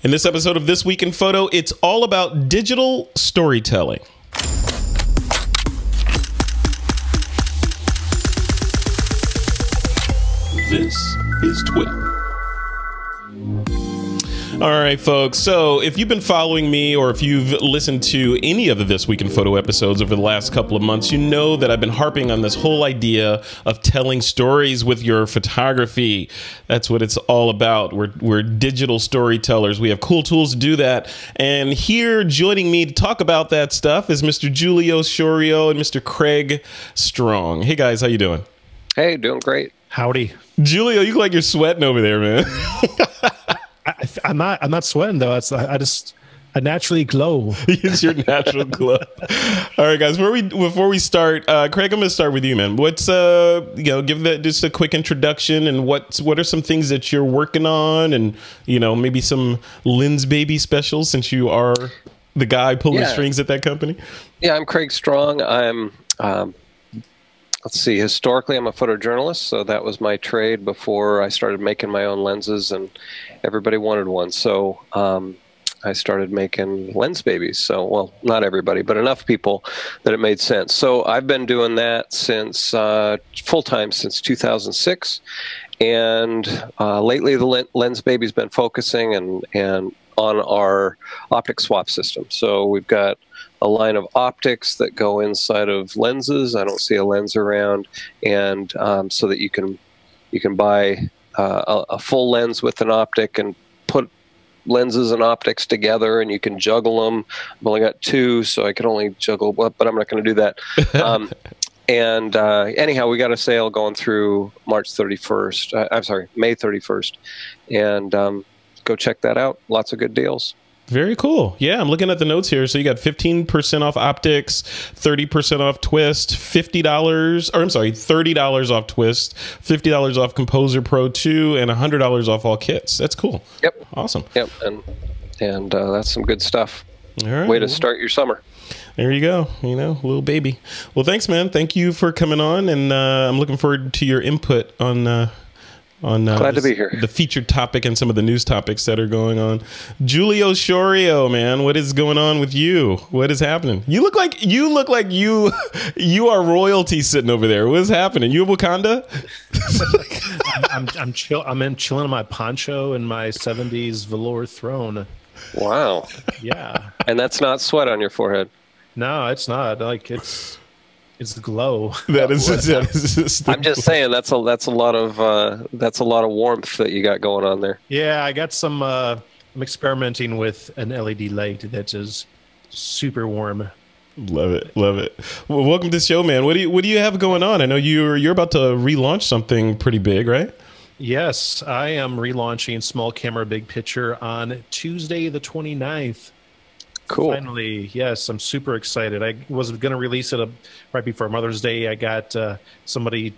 In this episode of This Week in Photo, it's all about digital storytelling. This is TWiP. All right, folks. So if you've been following me or if you've listened to any of the This Week in Photo episodes over the last couple of months, you know that I've been harping on this whole idea of telling stories with your photography. That's what it's all about. We're digital storytellers. We have cool tools to do that. And here joining me to talk about that stuff is Mr. Julio Shorio and Mr. Craig Strong. Hey, guys. How you doing? Hey, doing great. Howdy. Julio, you look like you're sweating over there, man. I'm not sweating though. I naturally glow. It's your natural glow. All right, guys. Before we start, Craig, I'm going to start with you, man. What's give that just a quick introduction and what are some things that you're working on, and maybe some Lens Baby specials since you are the guy pulling strings at that company. Yeah, I'm Craig Strong. I'm let's see. Historically, I'm a photojournalist, so that was my trade before I started making my own lenses, and everybody wanted one. So I started making lens babies. So, well, not everybody, but enough people that it made sense. So I've been doing that since full-time since 2006, and lately the lens baby's been focusing and on our optic swap system. So we've got a line of optics that go inside of lenses. I don't see a lens around, and so that you can buy a full lens with an optic and put lenses and optics together, and you can juggle them. I've only got two, so I can only juggle, but I'm not going to do that. Anyhow, we got a sale going through March 31st. I'm sorry, May 31st, and go check that out. Lots of good deals. Very cool. Yeah, I'm looking at the notes here. So you got 15% off optics, 30% off twist, $30 off twist, $50 off Composer Pro 2, and $100 off all kits. That's cool. Yep. Awesome. Yep. And that's some good stuff. All right. Way to start your summer. There you go. Little baby. Well, thanks, man. Thank you for coming on, and I'm looking forward to your input on glad to be here. The featured topic and some of the news topics that are going on. Julio Shorio, man, what is going on with you? What is happening? You look like you are royalty sitting over there. What is happening? You in Wakanda? I'm chilling in my poncho and my 70s velour throne. Wow. Yeah. And that's not sweat on your forehead. No, it's not. It's the glow. That is I'm just saying that's a lot of warmth that you got going on there. Yeah, I got some. I'm experimenting with an LED light that is super warm. Love it, love it. Well, welcome to the show, man. What do you have going on? I know you're about to relaunch something pretty big, right? Yes, I am relaunching Small Camera Big Picture on Tuesday the 29th. Cool. Finally, yes, I'm super excited. I was going to release it right before Mother's Day. I got somebody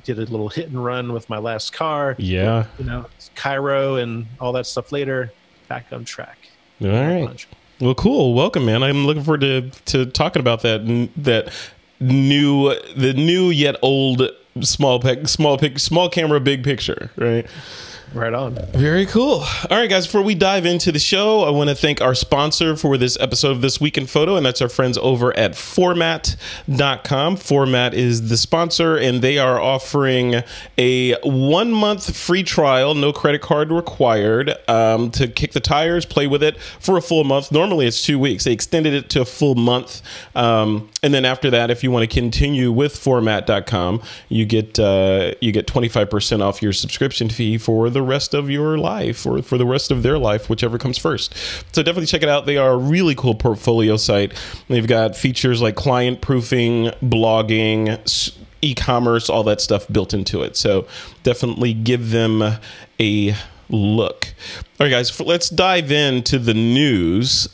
did a little hit and run with my last car. Yeah. Cairo and all that stuff later. Back on track. All right. Well, cool. Welcome, man. I'm looking forward to talking about the new yet old small camera big picture, right? Right on. Very cool. All right, guys, before we dive into the show, I want to thank our sponsor for this episode of This Week in Photo, and that's our friends over at Format.com. Format is the sponsor, and they are offering a 1-month free trial, no credit card required, to kick the tires, play with it for a full month. Normally, it's 2 weeks. They extended it to a full month. And then after that, if you want to continue with Format.com, you get 25% off your subscription fee for the rest of your life, or for the rest of their life, whichever comes first. So definitely check it out. They are a really cool portfolio site. They've got features like client proofing, blogging, e-commerce, all that stuff built into it. So definitely give them a look. All right, guys, let's dive into the news.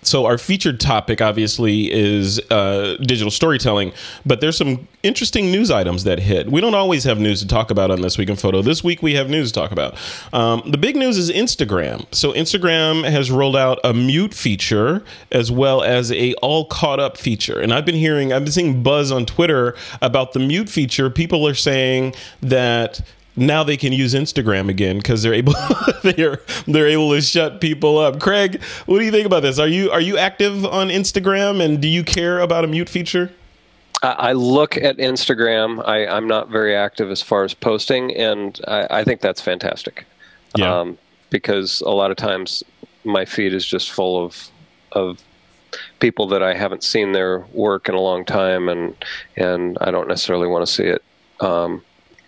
So our featured topic, obviously, is digital storytelling, but there's some interesting news items that hit. We don't always have news to talk about on This Week in Photo. This week, we have news to talk about. The big news is Instagram. So Instagram has rolled out a mute feature as well as a all caught up feature. And I've been seeing buzz on Twitter about the mute feature. People are saying that now they can use Instagram again because they're able they're able to shut people up. Craig, what do you think about this? Are you active on Instagram, and do you care about a mute feature? I look at Instagram. I'm not very active as far as posting, and I think that's fantastic. Yeah. Because a lot of times my feed is just full of people that I haven't seen their work in a long time, and I don't necessarily want to see it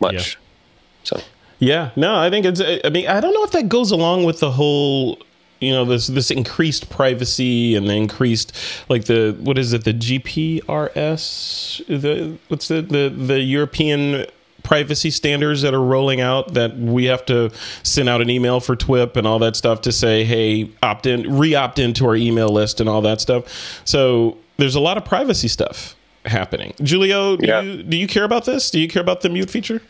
much. Yeah. So yeah, no, I think I mean, I don't know if that goes along with the whole, this increased privacy and the increased, like what is it, the GPRS, what's the European privacy standards that are rolling out, that we have to send out an email for TWiP and all that stuff to say, hey, re-opt into our email list and all that stuff. So there's a lot of privacy stuff happening. Julio, do you care about this? Do you care about the mute feature?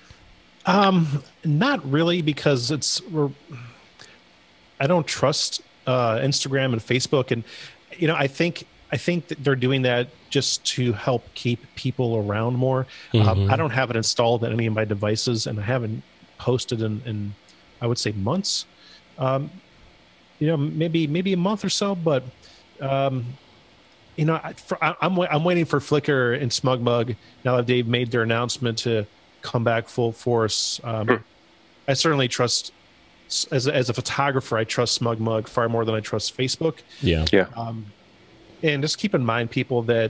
Not really, because I don't trust Instagram and Facebook, and I think that they're doing that just to help keep people around more. I don't have it installed on any of my devices, and I haven't posted in I would say months. Maybe a month or so, but I'm waiting for Flickr and SmugMug now that they've made their announcement to come back full force. I certainly trust, as a photographer, I trust SmugMug far more than I trust Facebook. Yeah. And just keep in mind, people, that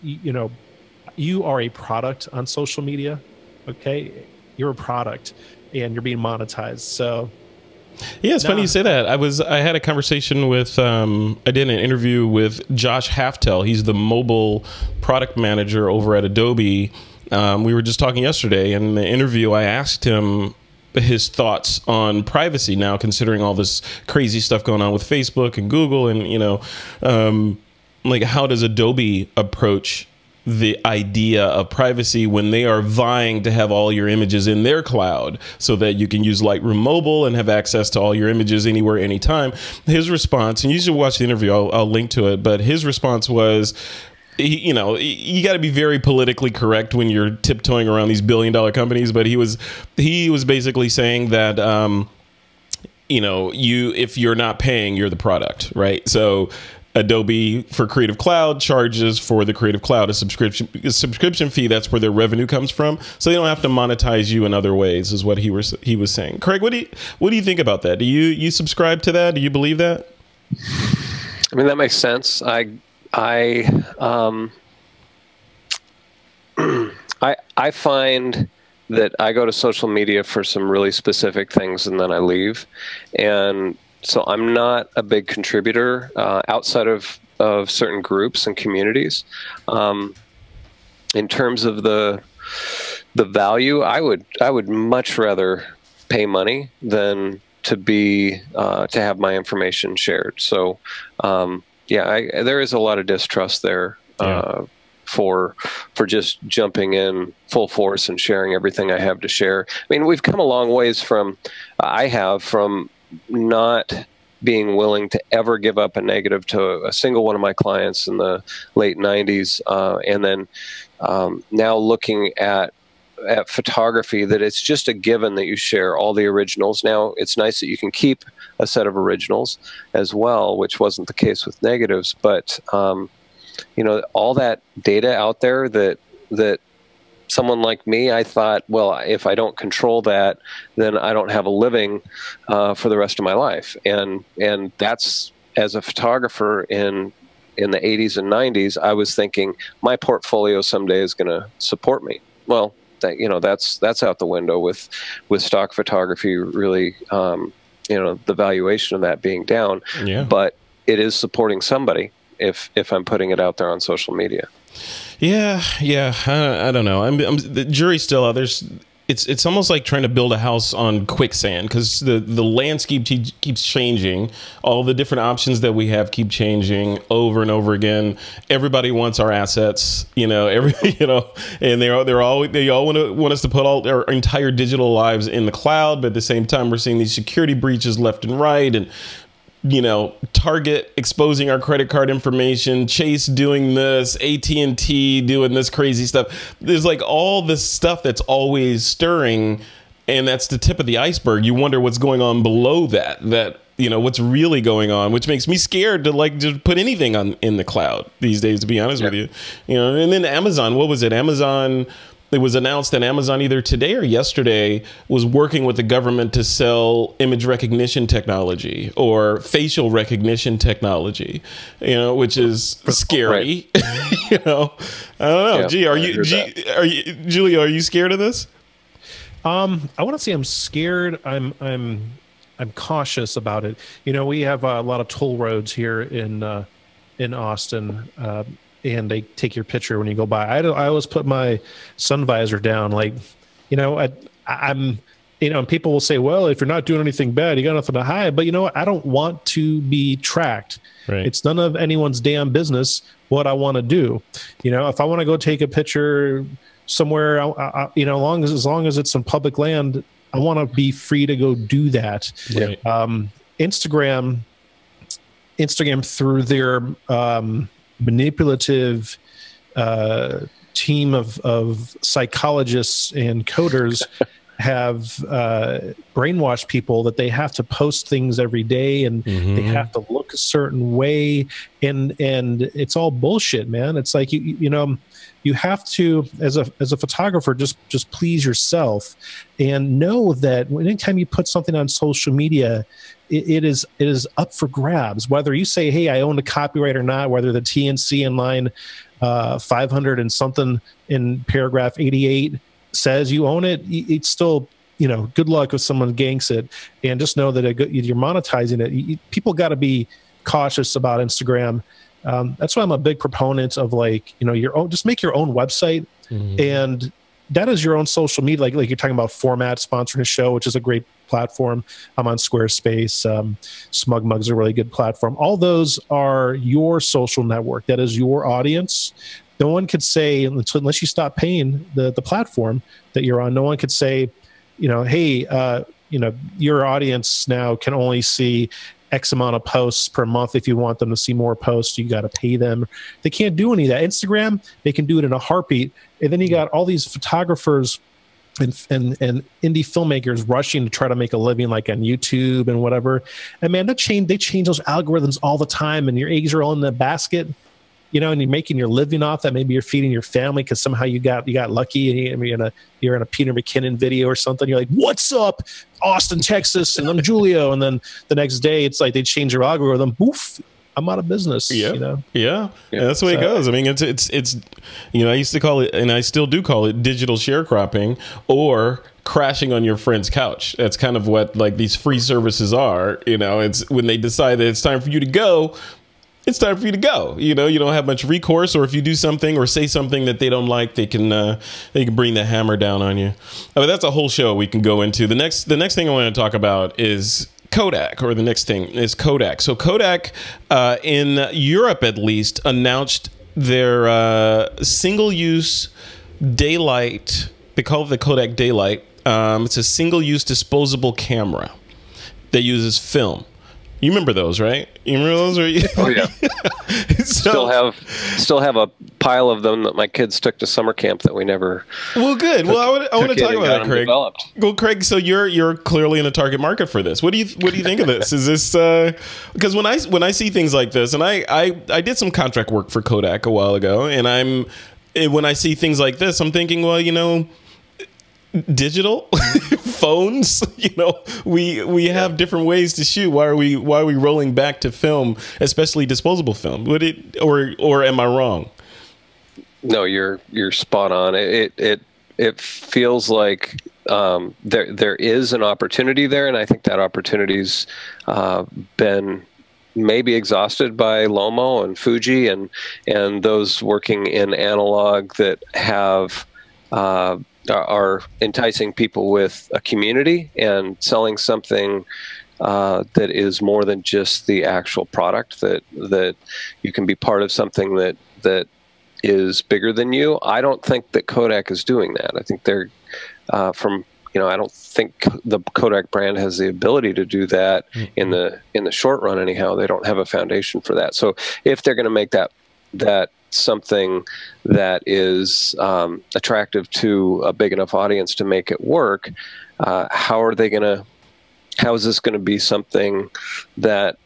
you are a product on social media. Okay, you're a product, and you're being monetized. So yeah, it's funny you say that. I had a conversation with I did an interview with Josh Haftel. He's the mobile product manager over at Adobe. We were just talking yesterday, and in the interview I asked him his thoughts on privacy now, considering all this crazy stuff going on with Facebook and Google, and like, how does Adobe approach the idea of privacy when they are vying to have all your images in their cloud so that you can use Lightroom Mobile and have access to all your images anywhere, anytime? His response, and you should watch the interview, I'll link to it, but his response was, you got to be very politically correct when you're tiptoeing around these billion-dollar companies. But he was basically saying that, if you're not paying, you're the product, right? So Adobe for Creative Cloud charges for the Creative Cloud a subscription fee. That's where their revenue comes from. So they don't have to monetize you in other ways, is what he was saying. Craig, what do you think about that? Do you subscribe to that? Do you believe that? I mean, that makes sense. I find that I go to social media for some really specific things, and then I leave. And so I'm not a big contributor outside of certain groups and communities. In terms of the value, I would much rather pay money than to have my information shared. So there is a lot of distrust there for just jumping in full force and sharing everything I have to share. I mean, we've come a long ways from not being willing to ever give up a negative to a single one of my clients in the late 90s, and then now looking at photography, that it's just a given that you share all the originals. Now, it's nice that you can keep a set of originals as well, which wasn't the case with negatives. But all that data out there that someone like me, I thought, well, if I don't control that, then I don't have a living for the rest of my life. And that's, as a photographer in the 80s and 90s, I was thinking my portfolio someday is going to support me. Well, that's out the window with stock photography, really, the valuation of that being down. Yeah. But it is supporting somebody if I'm putting it out there on social media. Yeah. I don't know. The jury's still out. It's almost like trying to build a house on quicksand, because the landscape keeps changing. All the different options that we have keep changing over and over again. Everybody wants our assets, and they all want us to put all our entire digital lives in the cloud. But at the same time, we're seeing these security breaches left and right, and Target exposing our credit card information, Chase doing this, AT&T doing this crazy stuff. There's like all this stuff that's always stirring, and that's the tip of the iceberg. You wonder what's going on below that, what's really going on, which makes me scared to like just put anything in the cloud these days, to be honest with you. And then Amazon, what was it? It was announced that Amazon either today or yesterday was working with the government to sell image recognition technology or facial recognition technology, which is scary. Right. I don't know. Yeah, Julia, are you scared of this? I want to say I'm scared. I'm cautious about it. We have a lot of toll roads here in Austin. And they take your picture when you go by. I always put my sun visor down, I'm and people will say, well, if you're not doing anything bad, you got nothing to hide. But I don't want to be tracked. Right. It's none of anyone's damn business what I want to do. If I want to go take a picture somewhere, as long as it's on public land, I want to be free to go do that. Right. Instagram through their manipulative team of psychologists and coders have brainwashed people that they have to post things every day and they have to look a certain way, and it's all bullshit, man. It's like you have to, as a photographer, just please yourself, and know that anytime you put something on social media, it is up for grabs. Whether you say, hey, I own the copyright or not, whether the TNC in line 500 and something in paragraph 88 says you own it, it's still, good luck if someone ganks it. And just know that you're monetizing it. People got to be cautious about Instagram. That's why I'm a big proponent of your own, just make your own website. And that is your own social media. Like you're talking about Format sponsoring a show, which is a great platform. I'm on Squarespace. SmugMug's is a really good platform. All those are your social network. That is your audience. No one could say, unless you stop paying the platform that you're on, no one could say, hey, your audience now can only see X amount of posts per month. If you want them to see more posts, you got to pay them. They can't do any of that. Instagram, they can do it in a heartbeat. And then you got all these photographers and indie filmmakers rushing to try to make a living, like on YouTube and whatever. And man, they change those algorithms all the time, and your eggs are all in the basket, and you're making your living off that. Maybe you're feeding your family because somehow you got lucky and you're in a Peter McKinnon video or something. You're like, what's up, Austin, Texas, and I'm Julio. And then the next day it's like they change your algorithm. Boof, I'm out of business. Yeah. Yeah, that's the way it goes. I mean, it's I used to call it, and I still do call it, digital sharecropping or crashing on your friend's couch. That's kind of what these free services are. It's when they decide that it's time for you to go. It's time for you to go. You don't have much recourse, or if you do something or say something that they don't like, they can bring the hammer down on you. But that's a whole show we can go into. The next thing I want to talk about is Kodak, or the next thing is Kodak. So Kodak, in Europe at least, announced their single-use daylight. They call it the Kodak Daylight. It's a single-use disposable camera that uses film. You remember those, right? You remember those? Oh yeah. Still have a pile of them that my kids took to summer camp that we never. Well, good. Well, I want to talk about that, Craig. Well, Craig, so you're clearly in the target market for this. What do you think of this? Is this because when I see things like this, and I did some contract work for Kodak a while ago, and when I see things like this, I'm thinking, well, digital phones, we have different ways to shoot. Why are we rolling back to film, especially disposable film? Would it, or am I wrong? No, you're spot on. It feels like there is an opportunity there, and I think that opportunity's been maybe exhausted by Lomo and Fuji and those working in analog that are enticing people with a community and selling something that is more than just the actual product, that you can be part of something that is bigger than you. I don't think that Kodak is doing that. I think they're from I don't think the Kodak brand has the ability to do that in the short run. Anyhow, they don't have a foundation for that. So if they're going to make that something that is attractive to a big enough audience to make it work, how is this going to be something that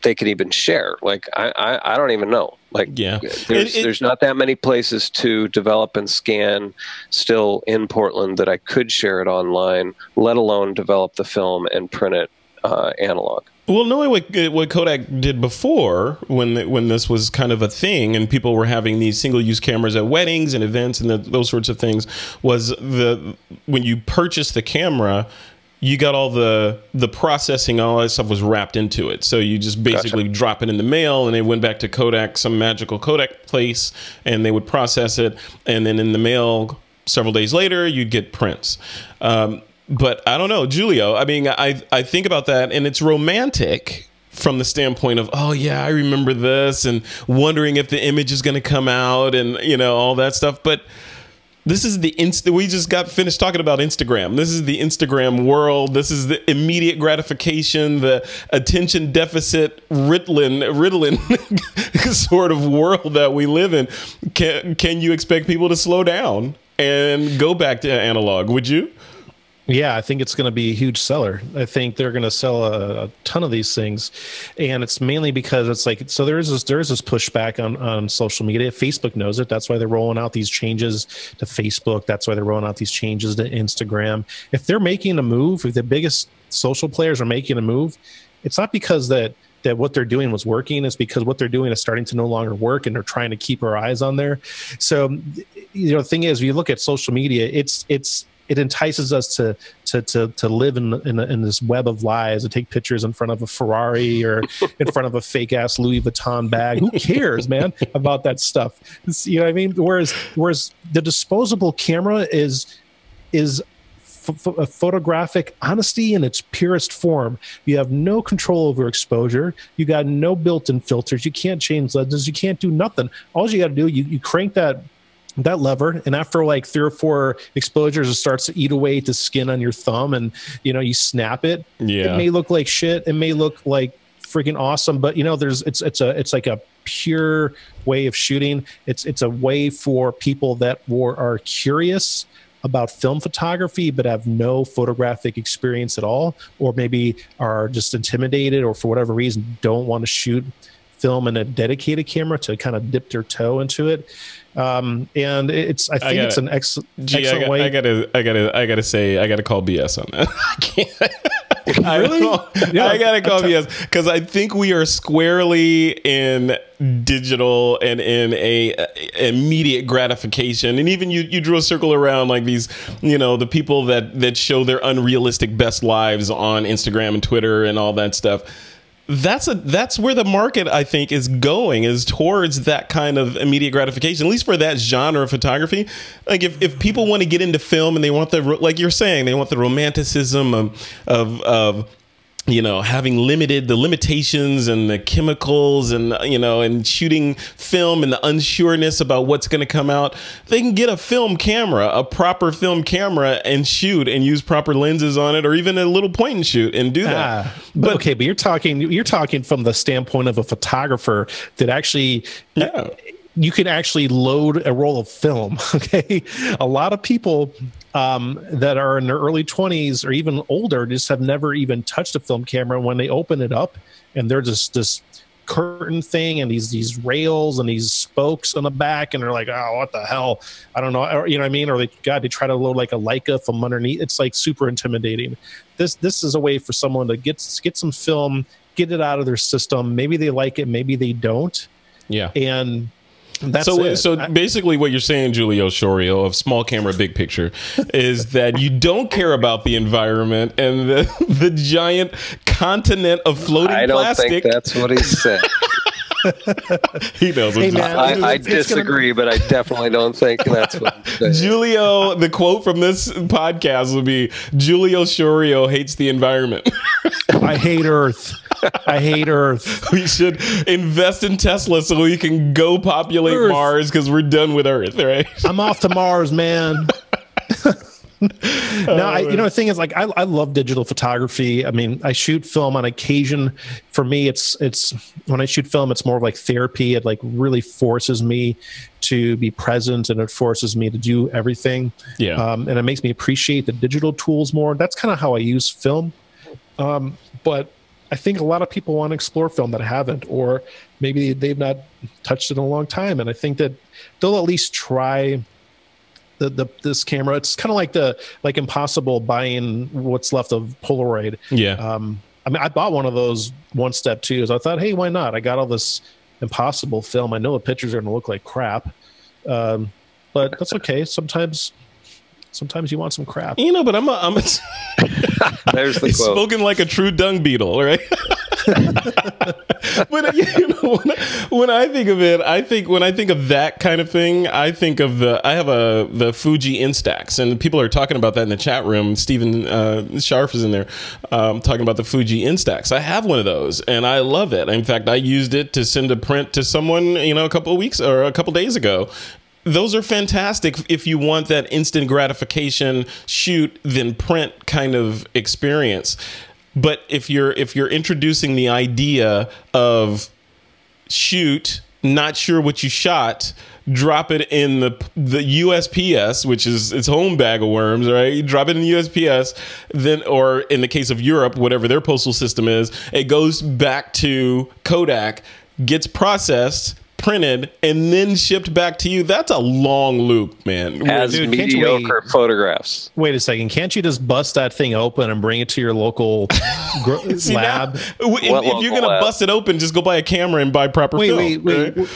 they could even share? Like, I don't even know. Like, there's not that many places to develop and scan still in Portland that I could share it online, let alone develop the film and print it analog. Well, knowing what Kodak did before, when this was kind of a thing, and people were having these single-use cameras at weddings and events and those sorts of things, was when you purchased the camera, you got all the processing, all that stuff was wrapped into it. So you just basically drop it in the mail, and it went back to Kodak, some magical Kodak place, and they would process it. And then in the mail, several days later, you'd get prints. But I don't know, Julio, I mean, I think about that, and it's romantic from the standpoint of, oh yeah, I remember this, and wondering if the image is going to come out, and all that stuff. But this is we just got finished talking about Instagram. This is the Instagram world. This is the immediate gratification, the attention deficit riddling sort of world that we live in. Can you expect people to slow down and go back to analog? Would you? Yeah, I think it's going to be a huge seller. I think they're going to sell a ton of these things, and it's mainly because it's like, so there is this pushback on social media. Facebook knows it. That's why they're rolling out these changes to Facebook. That's why they're rolling out these changes to Instagram. If they're making a move, if the biggest social players are making a move, it's not because that what they're doing was working. It's because what they're doing is starting to no longer work, and they're trying to keep our eyes on there. So, the thing is, when you look at social media, it entices us to live in this web of lies, to take pictures in front of a Ferrari or in front of a fake ass Louis Vuitton bag. Who cares, man, about that stuff? You know what I mean? Whereas the disposable camera is photographic honesty in its purest form. You have no control over exposure. You got no built-in filters. You can't change lenses. You can't do nothing. All you got to do, you crank that lever, and after like 3 or 4 exposures, it starts to eat away at the skin on your thumb, and you snap it. It may look like shit. It may look like freaking awesome, but it's like a pure way of shooting. It's a way for people that are curious about film photography but have no photographic experience at all, or maybe are just intimidated, or for whatever reason don't want to shoot film in a dedicated camera to kind of dip their toe into it. And I think it's an excellent way. I gotta call BS on that. I can't. Really? I gotta call BS, because I think we are squarely in digital and in a immediate gratification. And even you drew a circle around like these, the people that show their unrealistic best lives on Instagram and Twitter and all that stuff. That's where the market, I think, is going, is towards that kind of immediate gratification, at least for that genre of photography. Like if people want to get into film and they want like you're saying, they want the romanticism of having the limitations and the chemicals and, and shooting film and the unsureness about what's going to come out, they can get a proper film camera and shoot and use proper lenses on it, or even a little point and shoot and do that. But you're talking from the standpoint of a photographer that actually, you can actually load a roll of film. Okay. A lot of people that are in their early 20s or even older just have never even touched a film camera. When they open it up and they're just this curtain thing and these rails and these spokes on the back, and they're like, oh, what the hell? I don't know. Or, you know what I mean? Or they try to load like a Leica from underneath. It's like super intimidating. This is a way for someone to get some film, get it out of their system. Maybe they like it, maybe they don't. Yeah. And that's so basically what you're saying, Julio Shorio, of Small Camera Big Picture, is that you don't care about the environment and the giant continent of floating plastic. I don't think that's what he said. He knows. Hey, man, I disagree, but I definitely don't think that's what he said. Julio, the quote from this podcast would be, Julio Shorio hates the environment. I hate Earth. I hate Earth. We should invest in Tesla so we can go populate Mars, because we're done with Earth, right? I'm off to Mars, man. No, the thing is, like, I love digital photography. I mean, I shoot film on occasion. For me, it's when I shoot film, it's more of like therapy. It like really forces me to be present, and it forces me to do everything. Yeah. And it makes me appreciate the digital tools more. That's kind of how I use film. But I think a lot of people want to explore film that haven't, or maybe they've not touched it in a long time. And I think that they'll at least try this camera. It's kind of like Impossible buying what's left of Polaroid. Yeah. I mean, I bought one of those One Step 2s. I thought, hey, why not? I got all this Impossible film. I know the pictures are going to look like crap, but that's okay. Sometimes you want some crap. But I'm a There's the quote. Spoken like a true dung beetle, right? But when I think of it, when I think of that kind of thing, I think of the Fuji Instax, and people are talking about that in the chat room. Stephen Scharf is in there talking about the Fuji Instax. I have one of those, and I love it. In fact, I used it to send a print to someone, a couple of weeks or a couple days ago. Those are fantastic if you want that instant gratification, shoot then print kind of experience. But if you're introducing the idea of shoot, not sure what you shot, drop it in the USPS, which is its home bag of worms, right? You drop it in the USPS, then, or in the case of Europe, whatever their postal system is, it goes back to Kodak, gets processed, printed, and then shipped back to you. That's a long loop, man. As mediocre photographs. Wait a second. Can't you just bust that thing open and bring it to your local See, lab? Now, if you're going to bust it open, just go buy a camera and buy proper film. Wait.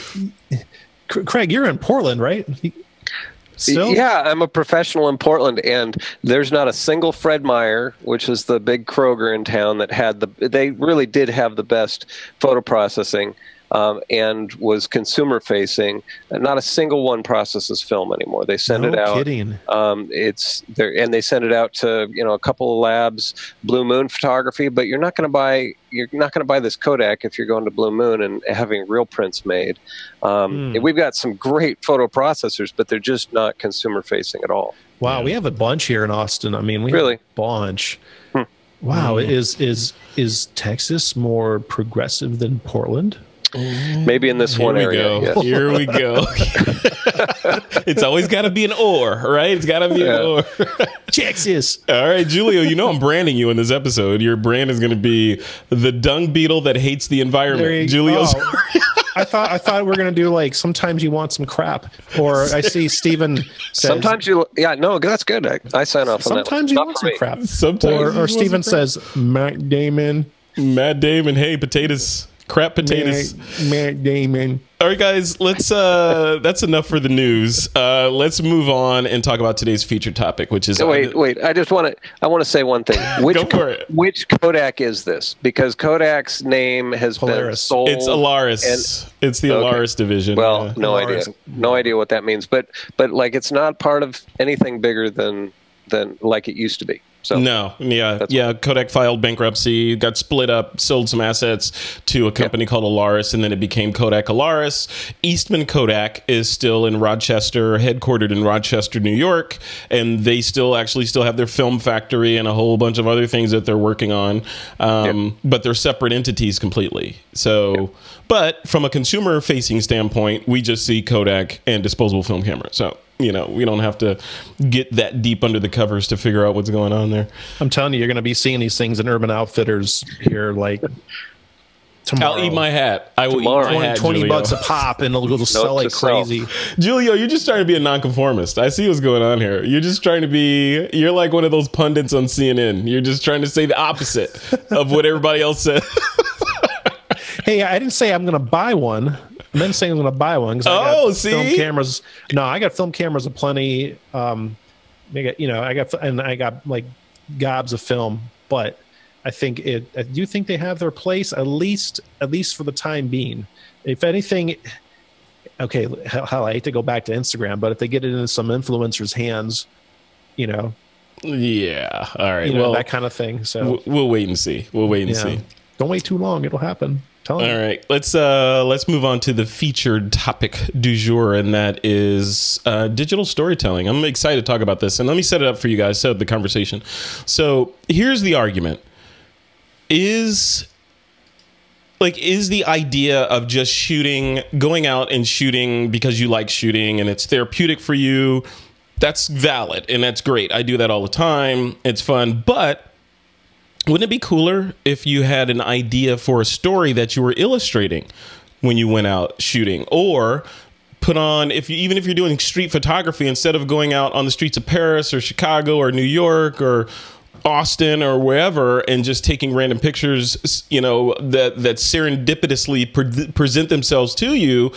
Craig, you're in Portland, right? Still? Yeah, I'm a professional in Portland, and there's not a single Fred Meyer, which is the big Kroger in town, that had they really did have the best photo processing. And was consumer facing. Not a single one processes film anymore. They send it out. Kidding. It's there, and they send it out to a couple of labs, Blue Moon Photography. But you're not going to buy this Kodak if you're going to Blue Moon and having real prints made. We've got some great photo processors, but they're just not consumer facing at all. Wow, we have a bunch here in Austin. I mean, we really have a bunch. Wow, is Texas more progressive than Portland? Maybe in this one area. Yes. Here we go. It's always got to be an or, right? It's got to be an or. Texas. All right, Julio, I'm branding you in this episode. Your brand is going to be the dung beetle that hates the environment. Julio's. I thought we were going to do like sometimes you want some crap, or I see Steven says, sometimes you that's good. I sign off on that. Sometimes you want some crap. Sometimes or Steven says Matt Damon, hey, potatoes. Crap potatoes. Matt Damon. All right, guys, let's that's enough for the news. Let's move on and talk about today's featured topic, which is wait. I want to say one thing. Which Kodak is this? Because Kodak's name has been sold. It's Alaris. It's the Alaris division. Well, no idea what that means. But like it's not part of anything bigger than like it used to be. So Kodak filed bankruptcy, got split up, sold some assets to a company called Alaris, and then it became Kodak Alaris. Eastman Kodak is still in Rochester, headquartered in Rochester, New York, and they still have their film factory and a whole bunch of other things that they're working on, but they're separate entities completely. So, but from a consumer-facing standpoint, we just see Kodak and disposable film camera. So, we don't have to get that deep under the covers to figure out what's going on there. I'm telling you, you're going to be seeing these things in Urban Outfitters here like tomorrow. I'll eat my hat. I will eat my hat, $20 a pop, and it'll sell like crazy. Julio, you're just trying to be a nonconformist. I see what's going on here. You're just trying to be, you're like one of those pundits on CNN. You're just trying to say the opposite of what everybody else said. Hey, I didn't say I'm going to buy one. I'm then saying I'm going to buy one because I got film cameras. No, I got film cameras aplenty. I got like gobs of film. But I do think they have their place at least for the time being. If anything, okay, hell, I hate to go back to Instagram, but if they get it into some influencers' hands, yeah, all right, that kind of thing. So we'll wait and see. We'll wait and see. Don't wait too long. It'll happen. All right, let's move on to the featured topic du jour, and that is digital storytelling. I'm excited to talk about this, and let me set it up for you guys, set up the conversation. So here's the argument: is the idea of just shooting, going out and shooting because you like shooting and it's therapeutic for you, that's valid and that's great. I do that all the time. It's fun, but wouldn't it be cooler if you had an idea for a story that you were illustrating when you went out shooting? Or put on, even if you're doing street photography, instead of going out on the streets of Paris or Chicago or New York or Austin or wherever and just taking random pictures, you know, that serendipitously present themselves to you,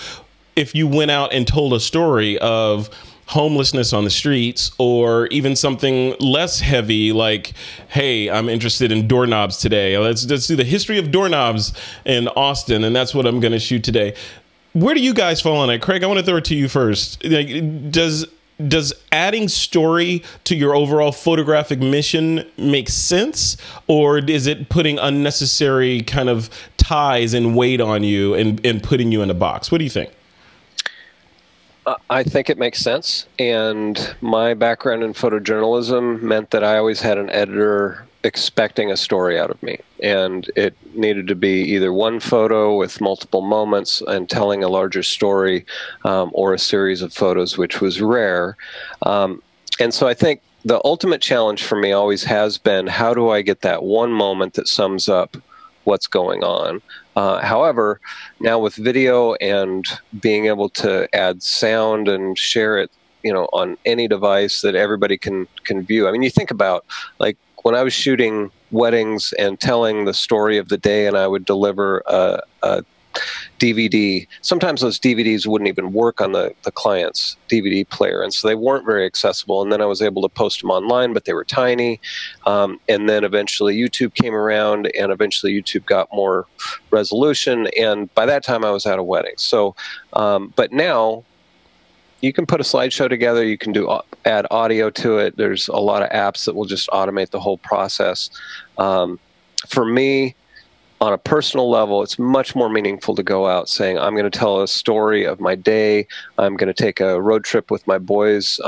if you went out and told a story of homelessness on the streets, or even something less heavy like, hey, I'm interested in doorknobs today. Let's do the history of doorknobs in Austin, and that's what I'm going to shoot today. Where do you guys fall on it? Craig, I want to throw it to you first. Like, does adding story to your overall photographic mission make sense, or is it putting unnecessary kind of ties and weight on you and putting you in a box? What do you think? I think it makes sense, and my background in photojournalism meant that I always had an editor expecting a story out of me, and it needed to be either one photo with multiple moments and telling a larger story, or a series of photos, which was rare. And so I think the ultimate challenge for me always has been, how do I get that one moment that sums up what's going on? However, now with video and being able to add sound and share it, you know, on any device that everybody can view. I mean, you think about, like, when I was shooting weddings and telling the story of the day, and I would deliver a DVD. Sometimes those DVDs wouldn't even work on the client's DVD player, and so they weren't very accessible. And then I was able to post them online, but they were tiny. And then eventually YouTube came around, and eventually YouTube got more resolution. And by that time, I was at a wedding. So, but now you can put a slideshow together. You can add audio to it. There's a lot of apps that will just automate the whole process. For me, on a personal level, it's much more meaningful to go out saying, I'm going to tell a story of my day. I'm going to take a road trip with my boys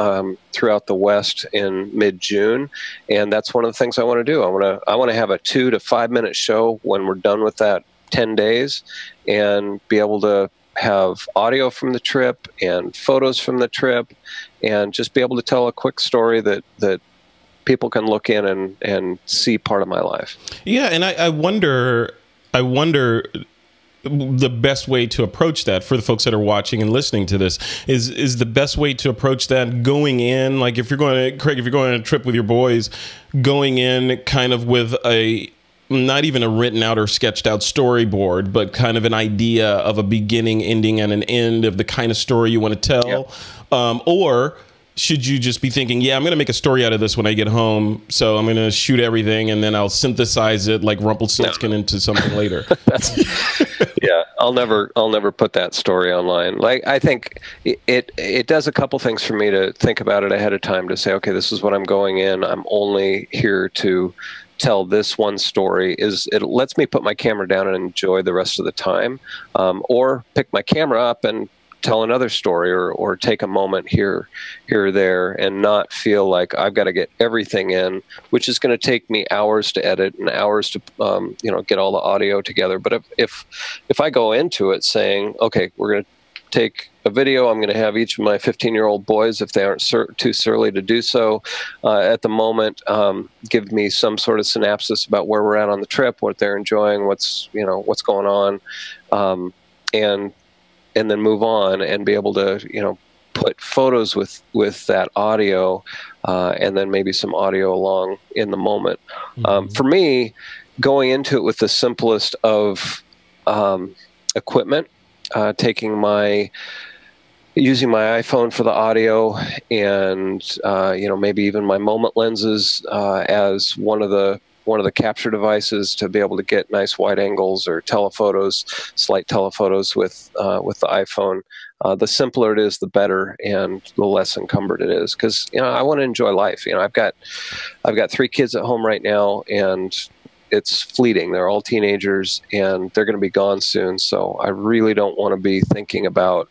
throughout the West in mid-June. And that's one of the things I want to do. I want to have a 2 to 5 minute show when we're done with that 10 days and be able to have audio from the trip and photos from the trip and just be able to tell a quick story that people can look in and see part of my life. Yeah, and I wonder the best way to approach that for the folks that are watching and listening to this is the best way to approach that going in, like if you're going to, Craig, if you're going on a trip with your boys, going in kind of with not even a written out or sketched out storyboard, but kind of an idea of a beginning, ending, and an end of the kind of story you want to tell. Yep. Or should you just be thinking, yeah, I'm going to make a story out of this when I get home, so I'm going to shoot everything and then I'll synthesize it like Rumpelstiltskin into something later? Yeah, I'll never put that story online. Like, I think it does a couple things for me to think about it ahead of time, to say, okay, this is what I'm going in. I'm only here to tell this one story. It lets me put my camera down and enjoy the rest of the time, or pick my camera up and tell another story, or take a moment here or there, and not feel like I've got to get everything in, which is going to take me hours to edit and hours to get all the audio together. But if I go into it saying, okay, we're going to take a video, I'm going to have each of my 15-year-old boys, if they aren't too surly to do so at the moment, give me some sort of synopsis about where we're at on the trip, what they're enjoying, what's going on, and then move on and be able to, put photos with that audio, and then maybe some audio along in the moment. Mm-hmm. For me, going into it with the simplest of equipment, using my iPhone for the audio, and maybe even my moment lenses as one of the capture devices to be able to get nice wide angles or slight telephotos with the iPhone. The simpler it is, the better, and the less encumbered it is, because I want to enjoy life. I've got 3 kids at home right now, and it's fleeting. They're all teenagers, and they're going to be gone soon. So I really don't want to be thinking about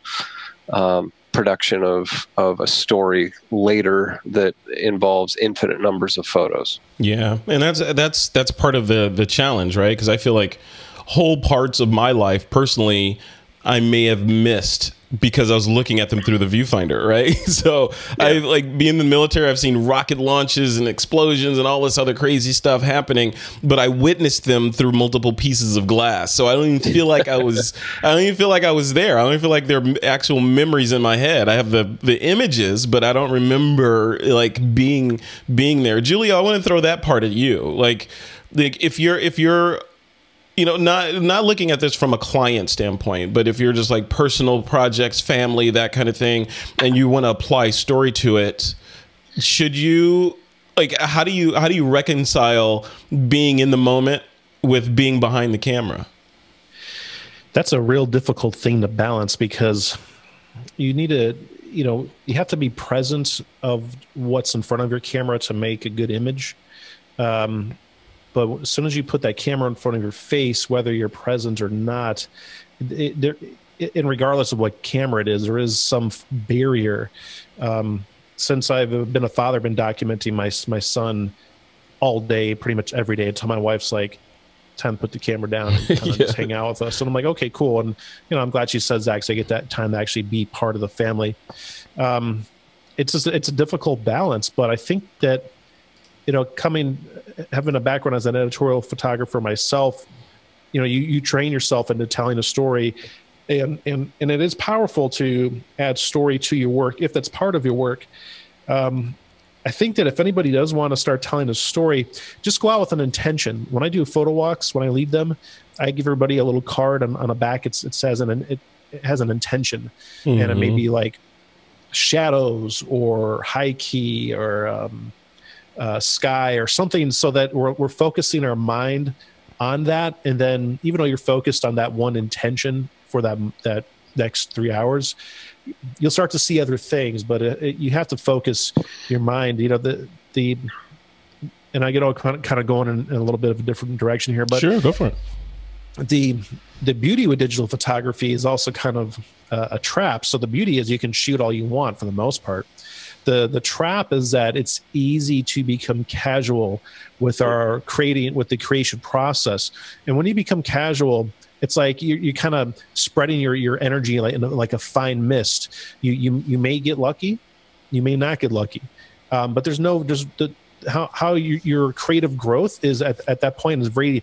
production of a story later that involves infinite numbers of photos. Yeah, and that's part of the challenge, right? Because I feel like whole parts of my life personally I may have missed because I was looking at them through the viewfinder, right? So yeah. I like being in the military, I've seen rocket launches and explosions and all this other crazy stuff happening, but I witnessed them through multiple pieces of glass. So I don't even feel like I was there. I don't even feel like they're actual memories in my head. I have the images, but I don't remember like being there. Julia, I want to throw that part at you. Like if you're you know, not looking at this from a client standpoint, but if you're just like personal projects, family, that kind of thing, and you want to apply story to it, should you like how do you reconcile being in the moment with being behind the camera? That's a real difficult thing to balance because you need to, you have to be present of what's in front of your camera to make a good image. But as soon as you put that camera in front of your face, whether you're present or not, and regardless of what camera it is, there is some barrier. Since I've been a father, I've been documenting my son all day, pretty much every day, until my wife's like, time to put the camera down and kind of just hang out with us. And I'm like, okay, cool. And, I'm glad she says that because I get that time to actually be part of the family. It's a difficult balance, but I think that, having a background as an editorial photographer myself, you train yourself into telling a story, and it is powerful to add story to your work if that's part of your work. I think that if anybody does want to start telling a story, just go out with an intention. When I do photo walks, when I lead them, I give everybody a little card on the back. It says it has an intention, and it may be like shadows or high key or sky or something, so that we're focusing our mind on that. And then even though you're focused on that one intention for that next 3 hours, you'll start to see other things, but you have to focus your mind. And I get all kind of going in a little bit of a different direction here, but sure, go for it. The beauty with digital photography is also kind of a trap. So the beauty is you can shoot all you want for the most part. The trap is that it's easy to become casual with the creation process. And when you become casual, it's like you're kind of spreading your energy like a fine mist. You may get lucky, you may not get lucky, but how your creative growth is at that point is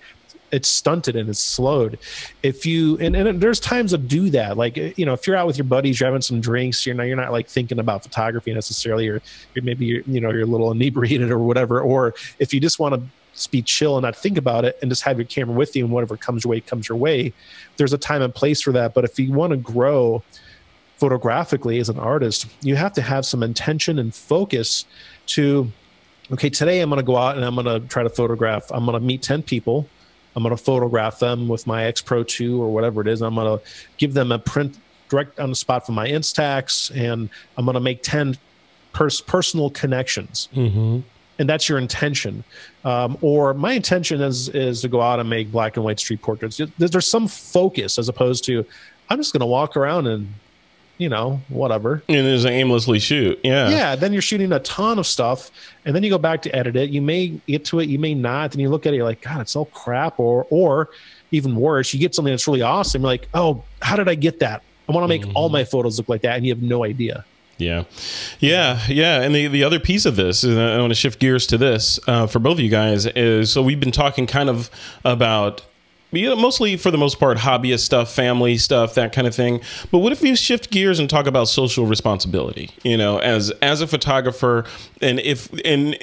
it's stunted and it's slowed. And there's times to do that. Like, if you're out with your buddies, you're having some drinks, you're not like thinking about photography necessarily, or you're a little inebriated or whatever. Or if you just want to be chill and not think about it and just have your camera with you and whatever comes your way, there's a time and place for that. But if you want to grow photographically as an artist, you have to have some intention and focus to, okay, today I'm going to go out and I'm going to try to photograph. I'm going to meet 10 people. I'm going to photograph them with my X Pro 2 or whatever it is. I'm going to give them a print direct on the spot from my Instax, and I'm going to make 10 personal connections. Mm-hmm. And that's your intention. Or my intention is to go out and make black and white street portraits. There's some focus as opposed to, I'm just going to walk around and, whatever. And just aimlessly shoot. Yeah. Yeah. Then you're shooting a ton of stuff, and then you go back to edit it. You may get to it, you may not. And you look at it, you're like, God, it's all crap. Or even worse, you get something that's really awesome. You're like, oh, how did I get that? I want to make all my photos look like that. And you have no idea. Yeah. And the other piece of this, and I want to shift gears to this for both of you guys, is so we've been talking kind of about, mostly for the most part, hobbyist stuff, family stuff, that kind of thing. But what if you shift gears and talk about social responsibility, as a photographer, and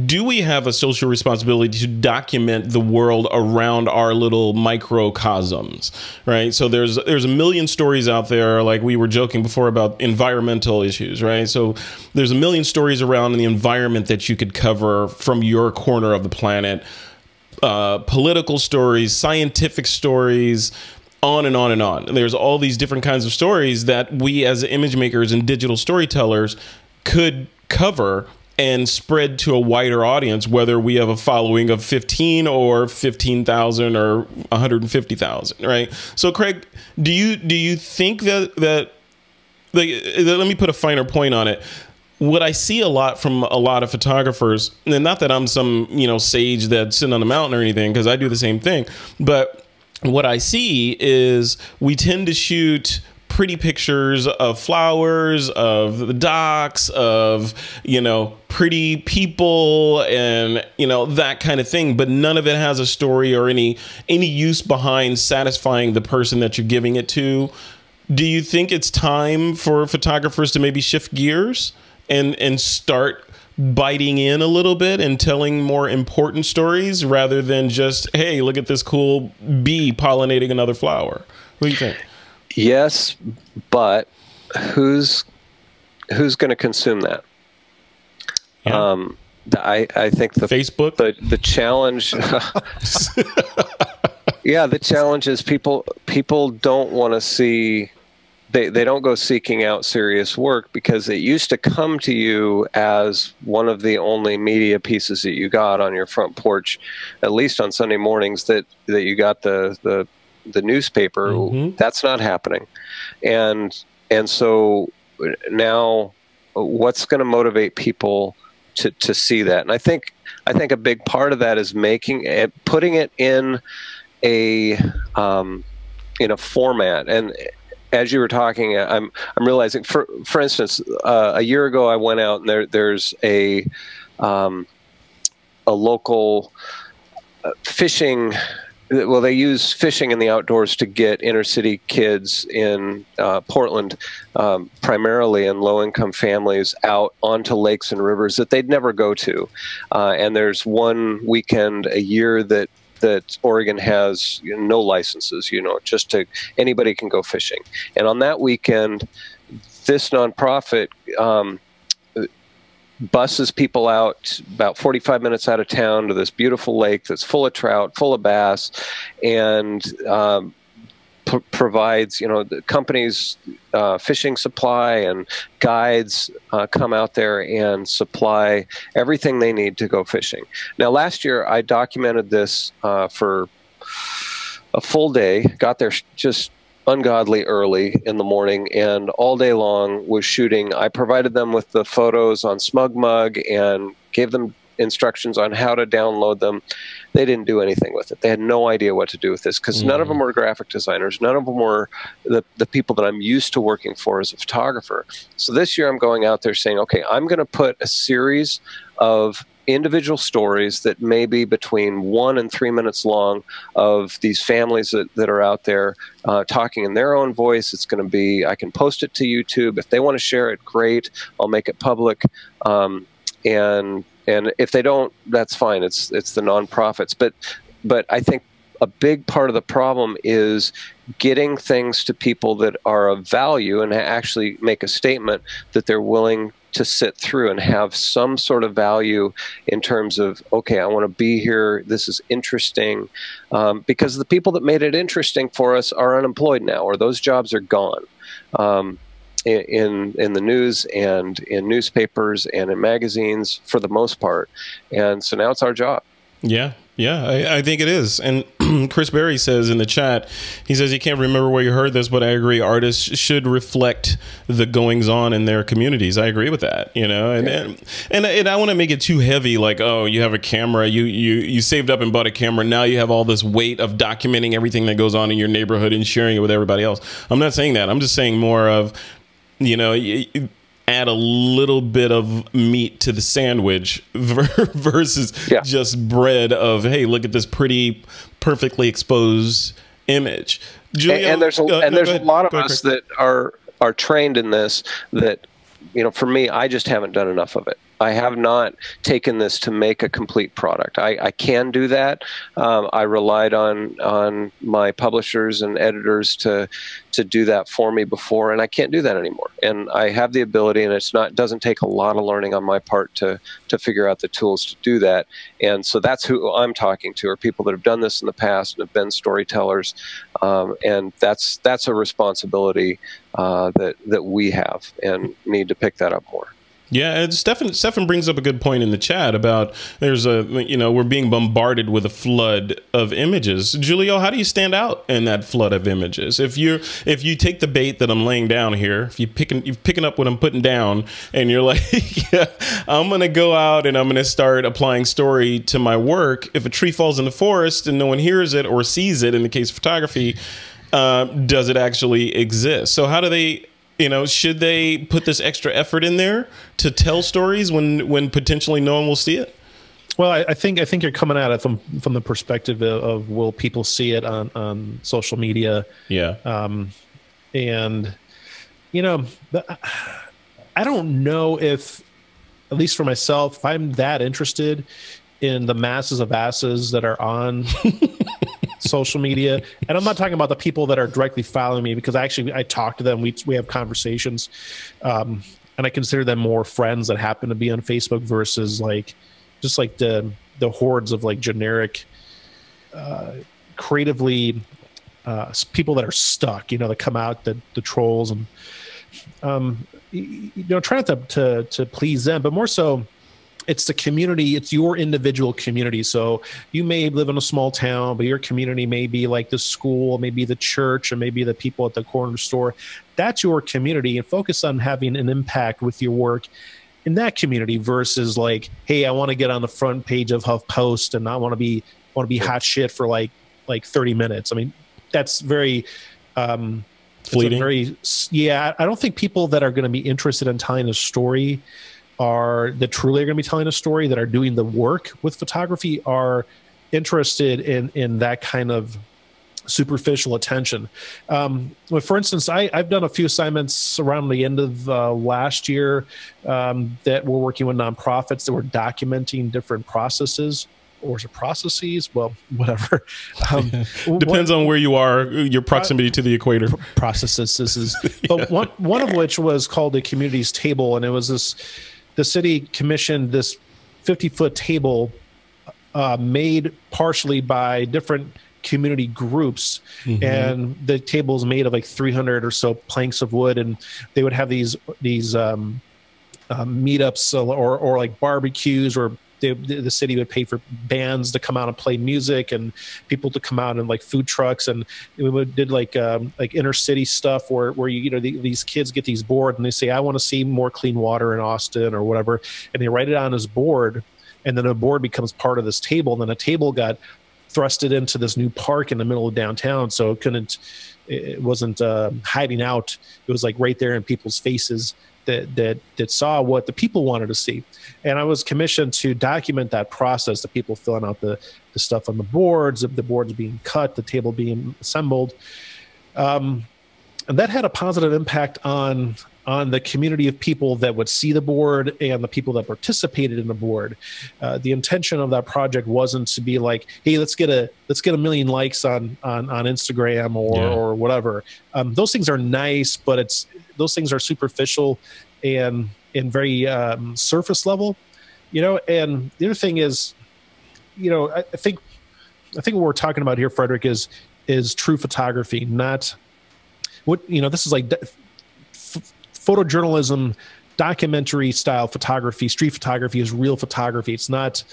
do we have a social responsibility to document the world around our little microcosms, right? So there's a million stories out there, like we were joking before about environmental issues, right? So there's a million stories around in the environment that you could cover from your corner of the planet. Political stories, scientific stories, on and on and on. And there's all these different kinds of stories that we as image makers and digital storytellers could cover and spread to a wider audience, whether we have a following of 15 or 15,000 or 150,000, right? So Craig, do you think that like, let me put a finer point on it. What I see a lot from a lot of photographers, and not that I'm some, sage that's sitting on a mountain or anything, because I do the same thing, but what I see is we tend to shoot pretty pictures of flowers, of the docks, of, pretty people and, that kind of thing. But none of it has a story or any use behind satisfying the person that you're giving it to. Do you think it's time for photographers to maybe shift gears and start biting in a little bit and telling more important stories rather than just, hey, look at this cool bee pollinating another flower? What do you think? Yes, but who's going to consume that? Yeah. I think Facebook, the challenge. Yeah, the challenge is people don't want to see. They don't go seeking out serious work because it used to come to you as one of the only media pieces that you got on your front porch, at least on Sunday mornings, that you got the newspaper. Mm-hmm. That's not happening. And so now what's going to motivate people to see that? And I think a big part of that is putting it in a format. And as you were talking, I'm realizing, for instance, a year ago I went out and there's a local fishing. Well, they use fishing in the outdoors to get inner city kids in Portland, primarily in low-income families, out onto lakes and rivers that they'd never go to. And there's one weekend a year that Oregon has no licenses, just anybody can go fishing. And on that weekend, this nonprofit buses people out about 45 minutes out of town to this beautiful lake that's full of trout, full of bass, and provides, the company's fishing supply and guides come out there and supply everything they need to go fishing. Now, last year I documented this for a full day, got there just ungodly early in the morning, and all day long was shooting. I provided them with the photos on SmugMug and gave them instructions on how to download them. They didn't do anything with it. They had no idea what to do with this because none of them were graphic designers. None of them were the people that I'm used to working for as a photographer. So this year I'm going out there saying, okay, I'm going to put a series of individual stories that may be between 1 and 3 minutes long of these families that are out there talking in their own voice. It's going to be, I can post it to YouTube. If they want to share it, great. I'll make it public. And if they don't, that's fine. It's the nonprofits. But I think a big part of the problem is getting things to people that are of value and actually make a statement that they're willing to sit through and have some sort of value in terms of, okay, I want to be here. This is interesting. Because the people that made it interesting for us are unemployed now, or those jobs are gone. In the news and in newspapers and in magazines for the most part. And so now it's our job. Yeah, I think it is. And Chris Berry says in the chat, he says he can't remember where you heard this, but I agree. Artists should reflect the goings on in their communities. I agree with that, and I want to make it too heavy. Like, oh, you have a camera, you saved up and bought a camera. Now you have all this weight of documenting everything that goes on in your neighborhood and sharing it with everybody else. I'm not saying that. I'm just saying more of, add a little bit of meat to the sandwich versus just bread of, hey, look at this pretty, perfectly exposed image. Julia, and there's a lot of us that are trained in this that, for me, I just haven't done enough of it. I have not taken this to make a complete product. I can do that. I relied on my publishers and editors to do that for me before, and I can't do that anymore. And I have the ability, and it doesn't take a lot of learning on my part to figure out the tools to do that. And so that's who I'm talking to, are people that have done this in the past and have been storytellers. And that's a responsibility that we have and need to pick that up more. Yeah, Stefan brings up a good point in the chat about we're being bombarded with a flood of images. Julio, how do you stand out in that flood of images? If you take the bait that I'm laying down here, if you're picking up what I'm putting down, and you're like, yeah, I'm gonna go out and I'm gonna start applying story to my work. If a tree falls in the forest and no one hears it or sees it, in the case of photography, does it actually exist? So how do they? Should they put this extra effort in there to tell stories when potentially no one will see it? Well, I think you're coming at it from the perspective of will people see it on social media? Yeah. And I don't know if, at least for myself, if I'm that interested in the masses of asses that are on social media. And I'm not talking about the people that are directly following me, because I talk to them. We have conversations, and I consider them more friends that happen to be on Facebook versus just the hordes of generic, creatively people that are stuck, that come out, the trolls, and try not to please them, but more so it's the community. It's your individual community. So you may live in a small town, but your community may be like the school, maybe the church, or maybe the people at the corner store. That's your community, and focus on having an impact with your work in that community versus hey, I want to get on the front page of HuffPost and I want to be hot shit for like 30 minutes. I mean, that's very fleeting. I don't think people that are going to be interested in telling a story that truly are going to be telling a story, that are doing the work with photography, are interested in that kind of superficial attention. For instance, I've done a few assignments around the end of last year that were working with nonprofits that were documenting different processes. Or is it processes? Well, whatever. Depends on where you are, your proximity to the equator. Processes. But one of which was called the Communities Table, and it was the city commissioned this 50-foot table made partially by different community groups, and the table is made of 300 or so planks of wood, and they would have these meetups or barbecues, or the city would pay for bands to come out and play music, and people to come out and food trucks, and we did inner city stuff where these kids get these boards and they say, I want to see more clean water in Austin or whatever, and they write it on this board, and then a board becomes part of this table, and then a table got thrusted into this new park in the middle of downtown, so it wasn't hiding out. It was right there in people's faces that saw what the people wanted to see. And I was commissioned to document that process, the people filling out the stuff on the boards being cut, the table being assembled. And that had a positive impact on the community of people that would see the board and the people that participated in the board. The intention of that project wasn't to be hey, let's get a million likes on Instagram or whatever. Those things are nice, but those things are superficial and very surface level, And the other thing is, I think what we're talking about here, Frederick, is true photography, not what this is photojournalism, documentary style photography. Street photography is real photography. It's not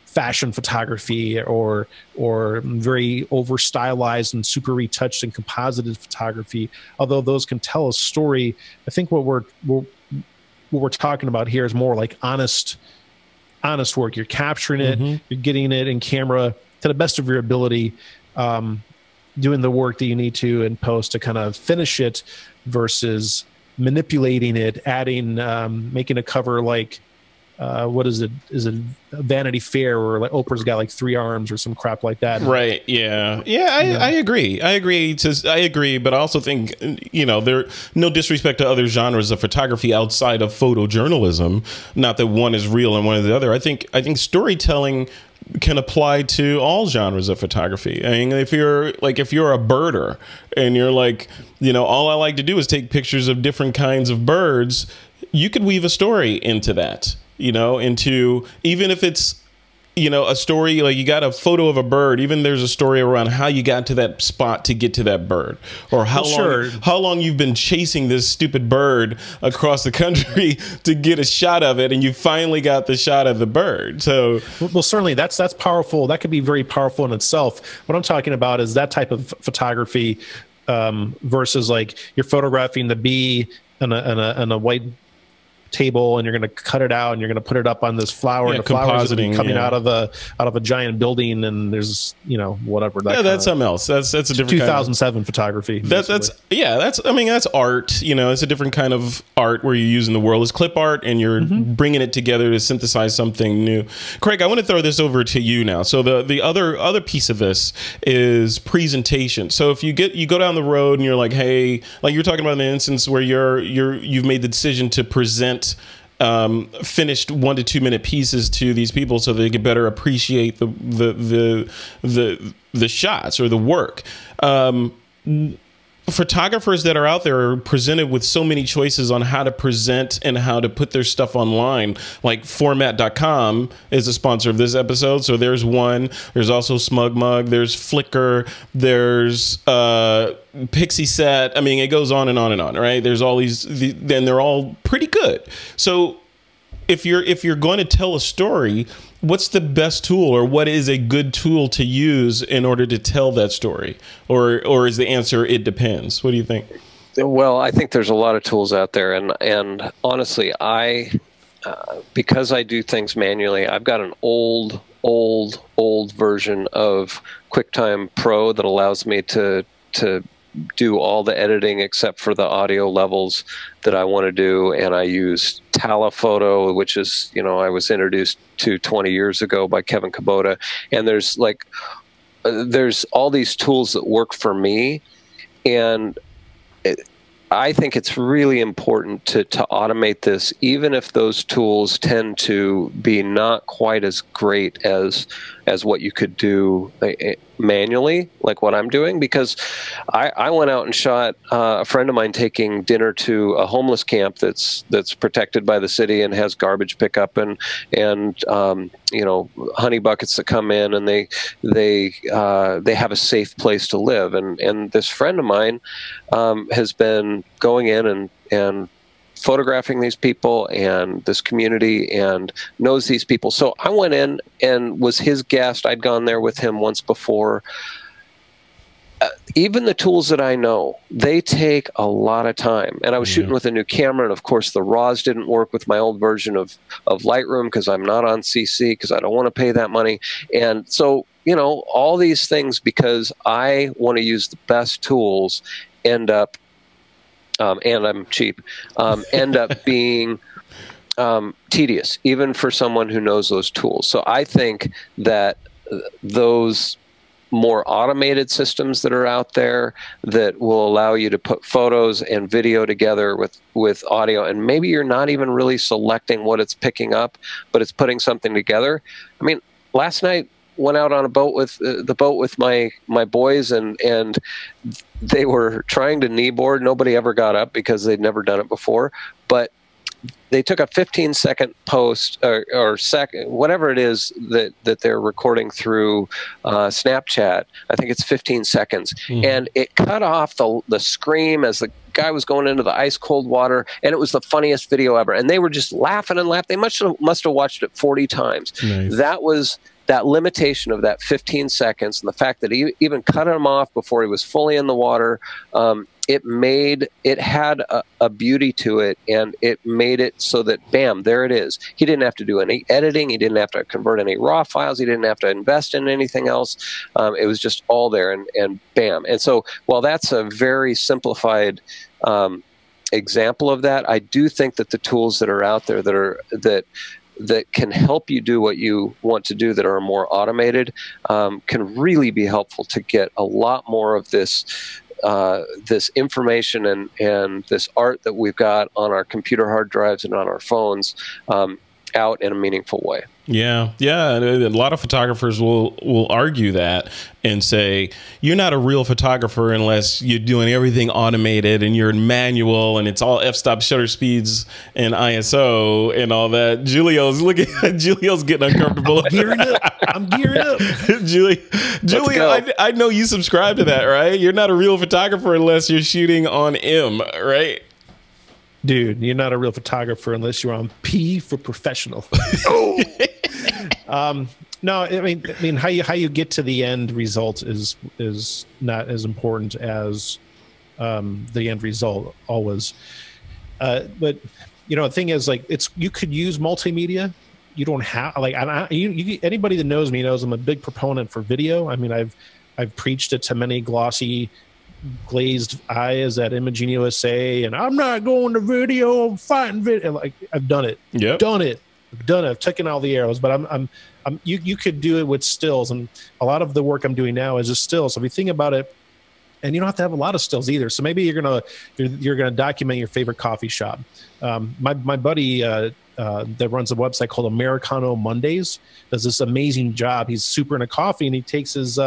fashion photography or very over stylized and super retouched and composited photography. Although those can tell a story, I think what we're talking about here is more honest work. You're capturing it, you're getting it in camera to the best of your ability, doing the work that you need to in post to kind of finish it versus manipulating it, adding, making a cover what is it? Is it Vanity Fair or Oprah's got 3 arms or some crap like that? Right. Yeah. I agree. I agree. But I also think, there, no disrespect to other genres of photography outside of photojournalism, not that one is real and one is the other. I think storytelling can apply to all genres of photography. I mean, if you're a birder and you're all I like to do is take pictures of different kinds of birds, you could weave a story into that. Into, even if it's you know, a story, like you got a photo of a bird, even there's a story around how you got to that spot to get to that bird, or how long you've been chasing this stupid bird across the country to get a shot of it, and you finally got the shot of the bird. So well, certainly that's powerful. That could be very powerful in itself. What I'm talking about is that type of photography versus like you're photographing the bee on a white table, and you're going to cut it out and you're going to put it up on this flower, and the flowers coming out of a giant building, and there's, you know, whatever. That's something else. That's a different 2007 kind of photography. That's I mean, that's art. You know, it's a different kind of art where you're using the world as clip art and you're bringing it together to synthesize something new. Craig, I want to throw this over to you now. So the other piece of this is presentation. So if you go down the road and you're like, hey, like you're talking about in the instance where you've made the decision to present finished 1 to 2 minute pieces to these people so they can better appreciate the shots or the work. Photographers that are out there are presented with so many choices on how to present and how to put their stuff online. Like format.com is a sponsor of this episode. So there's one. There's also SmugMug. There's Flickr. There's Pixie Set. I mean, it goes on and on and on, right? There's all these, and they're all pretty good. So if you're going to tell a story, what's the best tool, or what is a good tool to use in order to tell that story? Or is the answer, it depends? What do you think? Well, I think there's a lot of tools out there. And honestly, because I do things manually, I've got an old version of QuickTime Pro that allows me to do all the editing except for the audio levels that I want to do. And I use Telephoto, which is, you know, I was introduced to 20 years ago by Kevin Kubota. And there's all these tools that work for me. And I think it's really important to automate this, even if those tools tend to be not quite as great as what you could do manually, like what I'm doing, because I went out and shot a friend of mine taking dinner to a homeless camp that's protected by the city and has garbage pickup and you know, honey buckets that come in, and they have a safe place to live. And this friend of mine has been going in and photographing these people and this community and knows these people. So I went in and was his guest. I'd gone there with him once before. Even the tools that I know, they take a lot of time. And I was shooting with a new camera, and of course the RAWs didn't work with my old version of Lightroom because I'm not on CC, because I don't want to pay that money. And so, you know, all these things, because I want to use the best tools, end up and I'm cheap, end up being tedious, even for someone who knows those tools. So I think that those more automated systems that are out there that will allow you to put photos and video together with audio, and maybe you're not even really selecting what it's picking up, but it's putting something together. I mean, last night went out on a boat with my boys, and they were trying to kneeboard. Nobody ever got up because they'd never done it before, but they took a 15-second post or second, whatever it is that they're recording through Snapchat. I think it's 15 seconds. And it cut off the scream as the guy was going into the ice cold water, and it was the funniest video ever. And they were just laughing and laughing. They must have watched it 40 times. Nice. That was that limitation of that 15 seconds, and the fact that he even cut him off before he was fully in the water. It had a beauty to it, and it made it so that, bam, there it is. He didn't have to do any editing. He didn't have to convert any raw files. He didn't have to invest in anything else. It was just all there, and bam. And so while that's a very simplified example of that, I do think that the tools that are out there that can help you do what you want to do, that are more automated, can really be helpful to get a lot more of this information and this art that we've got on our computer hard drives and on our phones out in a meaningful way. Yeah, yeah. A lot of photographers will argue that and say you're not a real photographer unless you're doing everything automated and you're manual and it's all f-stop, shutter speeds, and ISO and all that. Julio's getting uncomfortable. I'm gearing up. Julie, I know you subscribe to that, right? You're not a real photographer unless you're shooting on M, right? Dude, you're not a real photographer unless you're on P for professional. No, I mean, how you get to the end result is not as important as the end result always. But the thing is, like, you could use multimedia. You don't have anybody that knows me knows I'm a big proponent for video. I mean, I've preached it to many glossy, glazed eyes at Imaging USA, and I'm not going to video. I'm fighting video. Like, I've done it. Yep. Done it. I've taken all the arrows, but you could do it with stills, and a lot of the work I'm doing now is just stills. So if you think about it, and you don't have to have a lot of stills either. So maybe you're gonna document your favorite coffee shop. My buddy that runs a website called Americano Mondays does this amazing job. He's super into coffee, and he takes his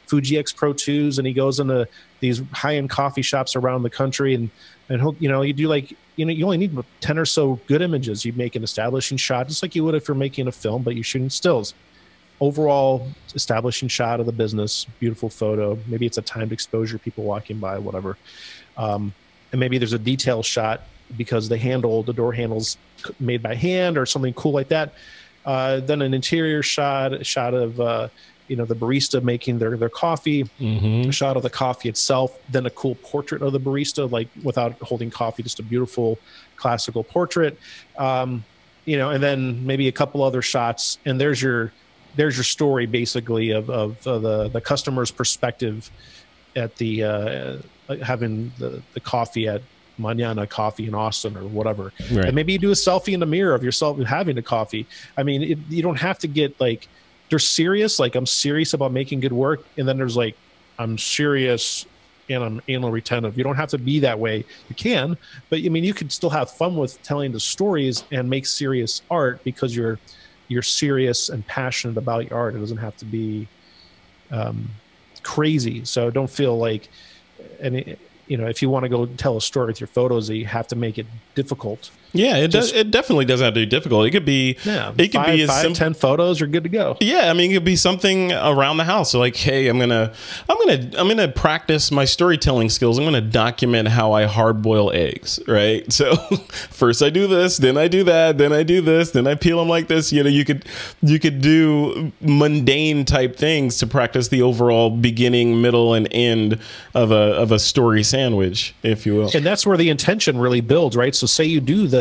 Fuji X Pro 2s and he goes into these high-end coffee shops around the country, and he'll, you do like, you only need 10 or so good images. You make an establishing shot just like you would if you're making a film, but you're shooting stills. Overall establishing shot of the business, beautiful photo. Maybe it's a timed exposure, people walking by, whatever. And maybe there's a detail shot because the door handle's made by hand or something cool like that. Then an interior shot, a shot of the barista making their coffee, a shot of the coffee itself, then a cool portrait of the barista, like without holding coffee, just a beautiful classical portrait, and then maybe a couple other shots, and there's your story basically of the customer's perspective at the having the coffee at Mañana Coffee in Austin or whatever. Right. And maybe you do a selfie in the mirror of yourself having a coffee. I mean, you don't have to get like, they're serious, like I'm serious about making good work, and then there's like I'm serious and I'm anal retentive. You don't have to be that way. You can, but I mean, you could still have fun with telling the stories and make serious art because you're serious and passionate about your art. It doesn't have to be crazy. So don't feel like if you want to go tell a story with your photos, that you have to make it difficult. Yeah, it definitely doesn't have to be difficult. It could be, it could be 10 photos, you're good to go. Yeah, I mean, it could be something around the house. So like, hey, I'm gonna practice my storytelling skills. I'm gonna document how I hard boil eggs, right? So first I do this, then I do that, then I do this, then I peel them like this. You could do mundane type things to practice the overall beginning, middle, and end of a story sandwich, if you will. And that's where the intention really builds, right? So say you do the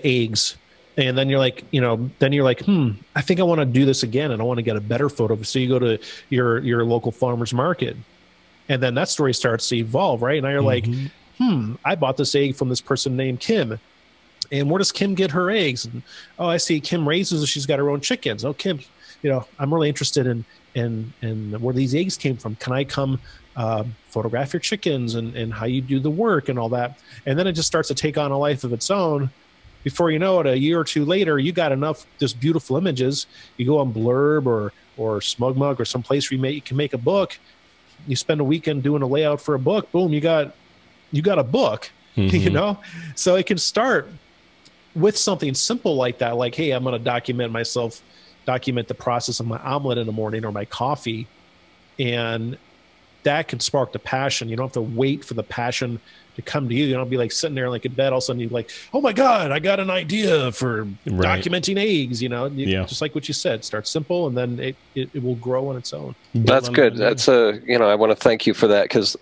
eggs, and then you're like, I think I want to do this again, and I want to get a better photo. So you go to your local farmer's market, and then that story starts to evolve, right? And now you're like, I bought this egg from this person named Kim, and where does Kim get her eggs? And I see Kim raises, she's got her own chickens. Oh, Kim, I'm really interested in where these eggs came from. Can I come photograph your chickens and how you do the work and all that? And then it just starts to take on a life of its own. Before you know it, a year or two later, you got enough just beautiful images. You go on Blurb or SmugMug or some place where you can make a book. You spend a weekend doing a layout for a book. Boom, you got a book. So it can start with something simple like that, like, hey, I'm going to document the process of my omelet in the morning or my coffee, and that can spark the passion. You don't have to wait for the passion to come to you. You don't be like sitting there like in bed, all of a sudden you're like, oh my God, I got an idea for documenting eggs. Just like what you said, start simple, and then it will grow on its own. That's good. That's I want to thank you for that, because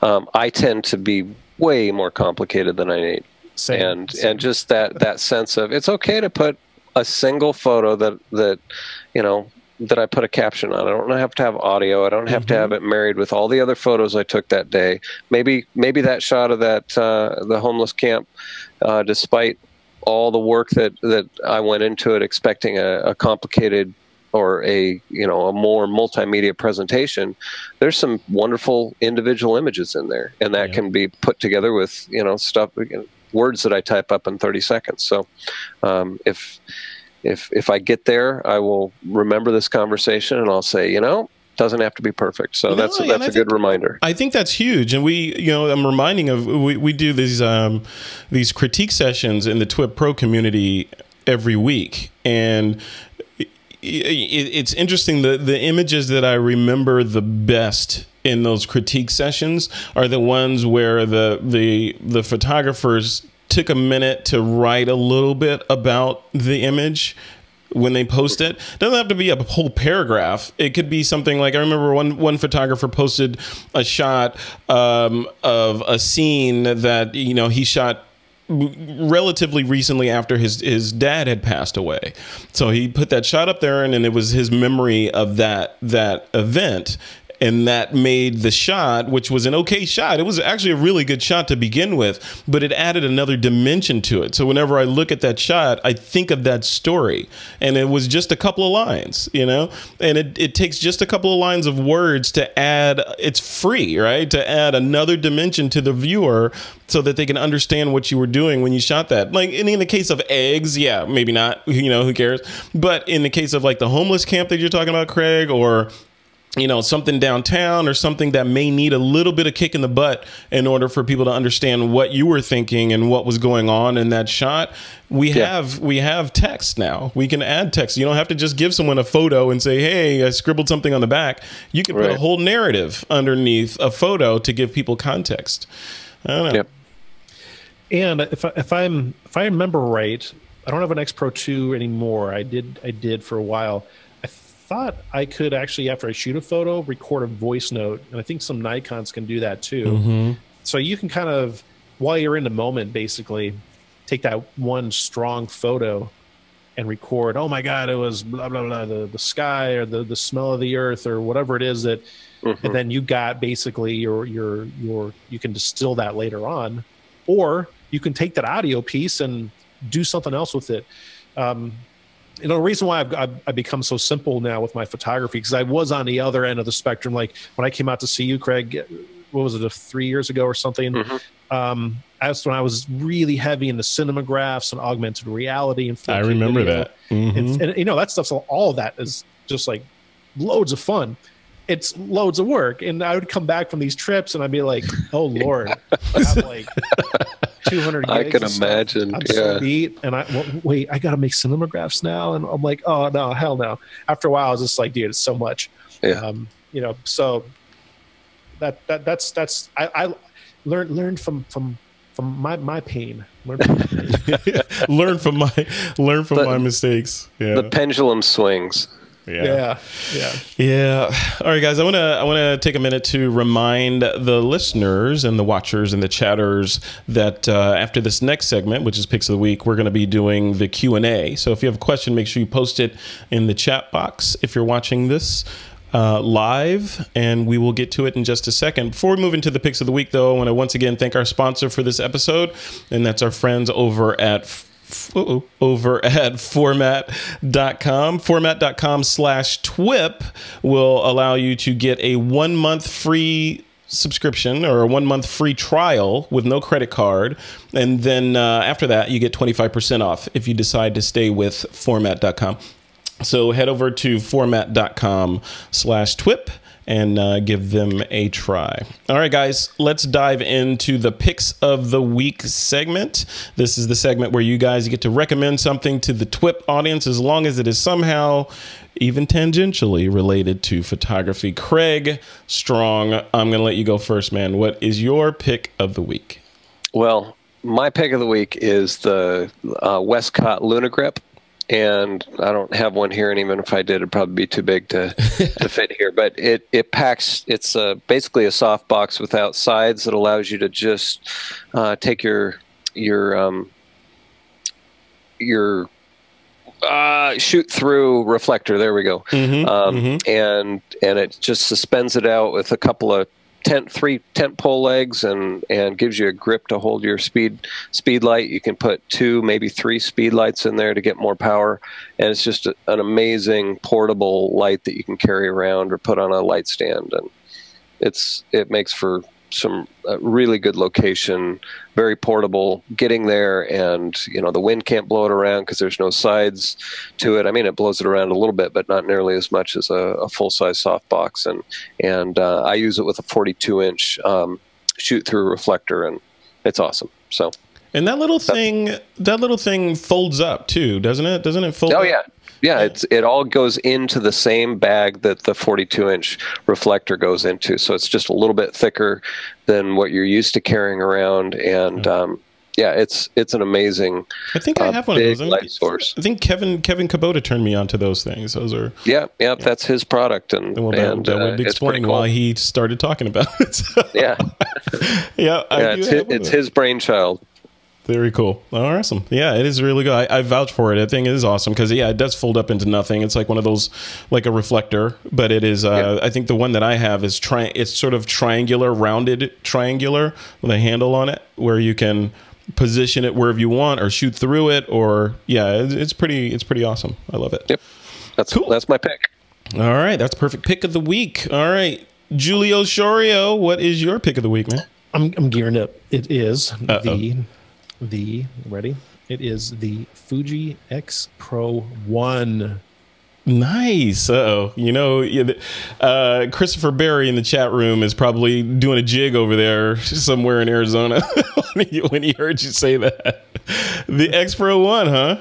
I tend to be way more complicated than I need. Same. And just that sense of, it's okay to put a single photo that I put a caption on. I don't have to have audio. I don't have to have it married with all the other photos I took that day. Maybe that shot of that the homeless camp, despite all the work that I went into it expecting a complicated or a more multimedia presentation, there's some wonderful individual images in there, and that can be put together with stuff, words that I type up in 30 seconds. So if I get there, I will remember this conversation and I'll say, doesn't have to be perfect. So that's a good reminder. I think that's huge. And I'm reminding of, we do these critique sessions in the TWiP Pro community every week. And it's interesting, the images that I remember the best in those critique sessions are the ones where the photographers took a minute to write a little bit about the image when they post it. It doesn't have to be a whole paragraph. It could be something like, I remember one photographer posted a shot of a scene that he shot relatively recently after his dad had passed away. So he put that shot up there, and it was his memory of that event. And that made the shot, which was an okay shot. It was actually a really good shot to begin with, but it added another dimension to it. So whenever I look at that shot, I think of that story. And it was just a couple of lines, and it takes just a couple of lines of words to add, it's free, right? To add another dimension to the viewer so that they can understand what you were doing when you shot that. Like in the case of eggs, yeah, maybe not, who cares? But in the case of like the homeless camp that you're talking about, Craig, or something downtown or something that may need a little bit of kick in the butt in order for people to understand what you were thinking and what was going on in that shot. We have text now. We can add text. You don't have to just give someone a photo and say, hey, I scribbled something on the back. You can put a whole narrative underneath a photo to give people context. I don't know. Yep. And if I remember right, I don't have an X Pro 2 anymore. I did for a while. Thought I could actually, after I shoot a photo, record a voice note, and I think some Nikons can do that too. Mm-hmm. So you can kind of, while you're in the moment, basically take that one strong photo and record, oh my God, it was blah blah blah, the sky or the smell of the earth or whatever it is that, and then you got basically your you can distill that later on, or you can take that audio piece and do something else with it. The reason why I've become so simple now with my photography, because I was on the other end of the spectrum. Like when I came out to see you, Craig, what was it, 3 years ago or something? That's when I was really heavy into cinemagraphs and augmented reality and 4K I remember video. that. Mm-hmm. And that stuff's all of that is just like loads of fun. It's loads of work. And I would come back from these trips and I'd be like, oh Lord, I have like 200 gigs. I can imagine. I'm so beat. And wait, I got to make cinemagraphs now. And I'm like, oh no, hell no. After a while, I was just like, dude, it's so much. Yeah. So that's I learned from my pain. Learn from my mistakes. Yeah. The pendulum swings. Yeah. All right, guys, I want to take a minute to remind the listeners and the watchers and the chatters that after this next segment, which is Picks of the Week, we're going to be doing the Q&A. So if you have a question, make sure you post it in the chat box if you're watching this live, and we will get to it in just a second. Before we move into the Picks of the Week, though, I want to once again thank our sponsor for this episode, and that's our friends over at format.com. Format.com/TWiP will allow you to get a 1 month free subscription or a 1 month free trial with no credit card. And then after that, you get 25% off if you decide to stay with format.com. So head over to format.com/TWiP and give them a try. All right, guys, let's dive into the Picks of the Week segment. This is the segment where you guys get to recommend something to the TWiP audience as long as it is somehow even tangentially related to photography. Craig Strong, I'm going to let you go first, man. What is your pick of the week? Well, my pick of the week is the Westcott Lunagrip. And I don't have one here, and even if I did, it'd probably be too big to fit here. But it packs. It's basically a soft box without sides that allows you to just take your shoot through reflector. There we go. And it just suspends it out with a couple of three tent pole legs and gives you a grip to hold your speed light. You can put 2, maybe 3 speed lights in there to get more power, and it's just an amazing portable light that you can carry around or put on a light stand, and it makes for some really good location, very portable, getting there, and the wind can't blow it around because there's no sides to it. I mean, it blows it around a little bit, but not nearly as much as a full-size softbox. And I use it with a 42-inch shoot-through reflector, and it's awesome. So. And that little thing folds up too, doesn't it? Doesn't it fold? Oh up? yeah. Yeah, it all goes into the same bag that the 42-inch reflector goes into. So it's just a little bit thicker than what you're used to carrying around. And it's an amazing. I think I have one of those. Light source. I think Kevin Kubota turned me onto those things. Those are that's his product, and that would explain cool. why he started talking about it. So. Yeah, it's his brainchild. Very cool. Awesome. Yeah, it is really good. I vouch for it. I think it is awesome because, it does fold up into nothing. It's like one of those, like a reflector, but it is, I think the one that I have is, it's sort of rounded triangular with a handle on it where you can position it wherever you want or shoot through it or, it's pretty awesome. I love it. Yep. That's cool. That's my pick. All right. That's perfect pick of the week. All right. Julio Shorio, what is your pick of the week, man? I'm gearing up. It is ready? It is the Fuji X Pro 1. Nice. Christopher Berry in the chat room is probably doing a jig over there somewhere in Arizona when he heard you say that. The X Pro 1, huh?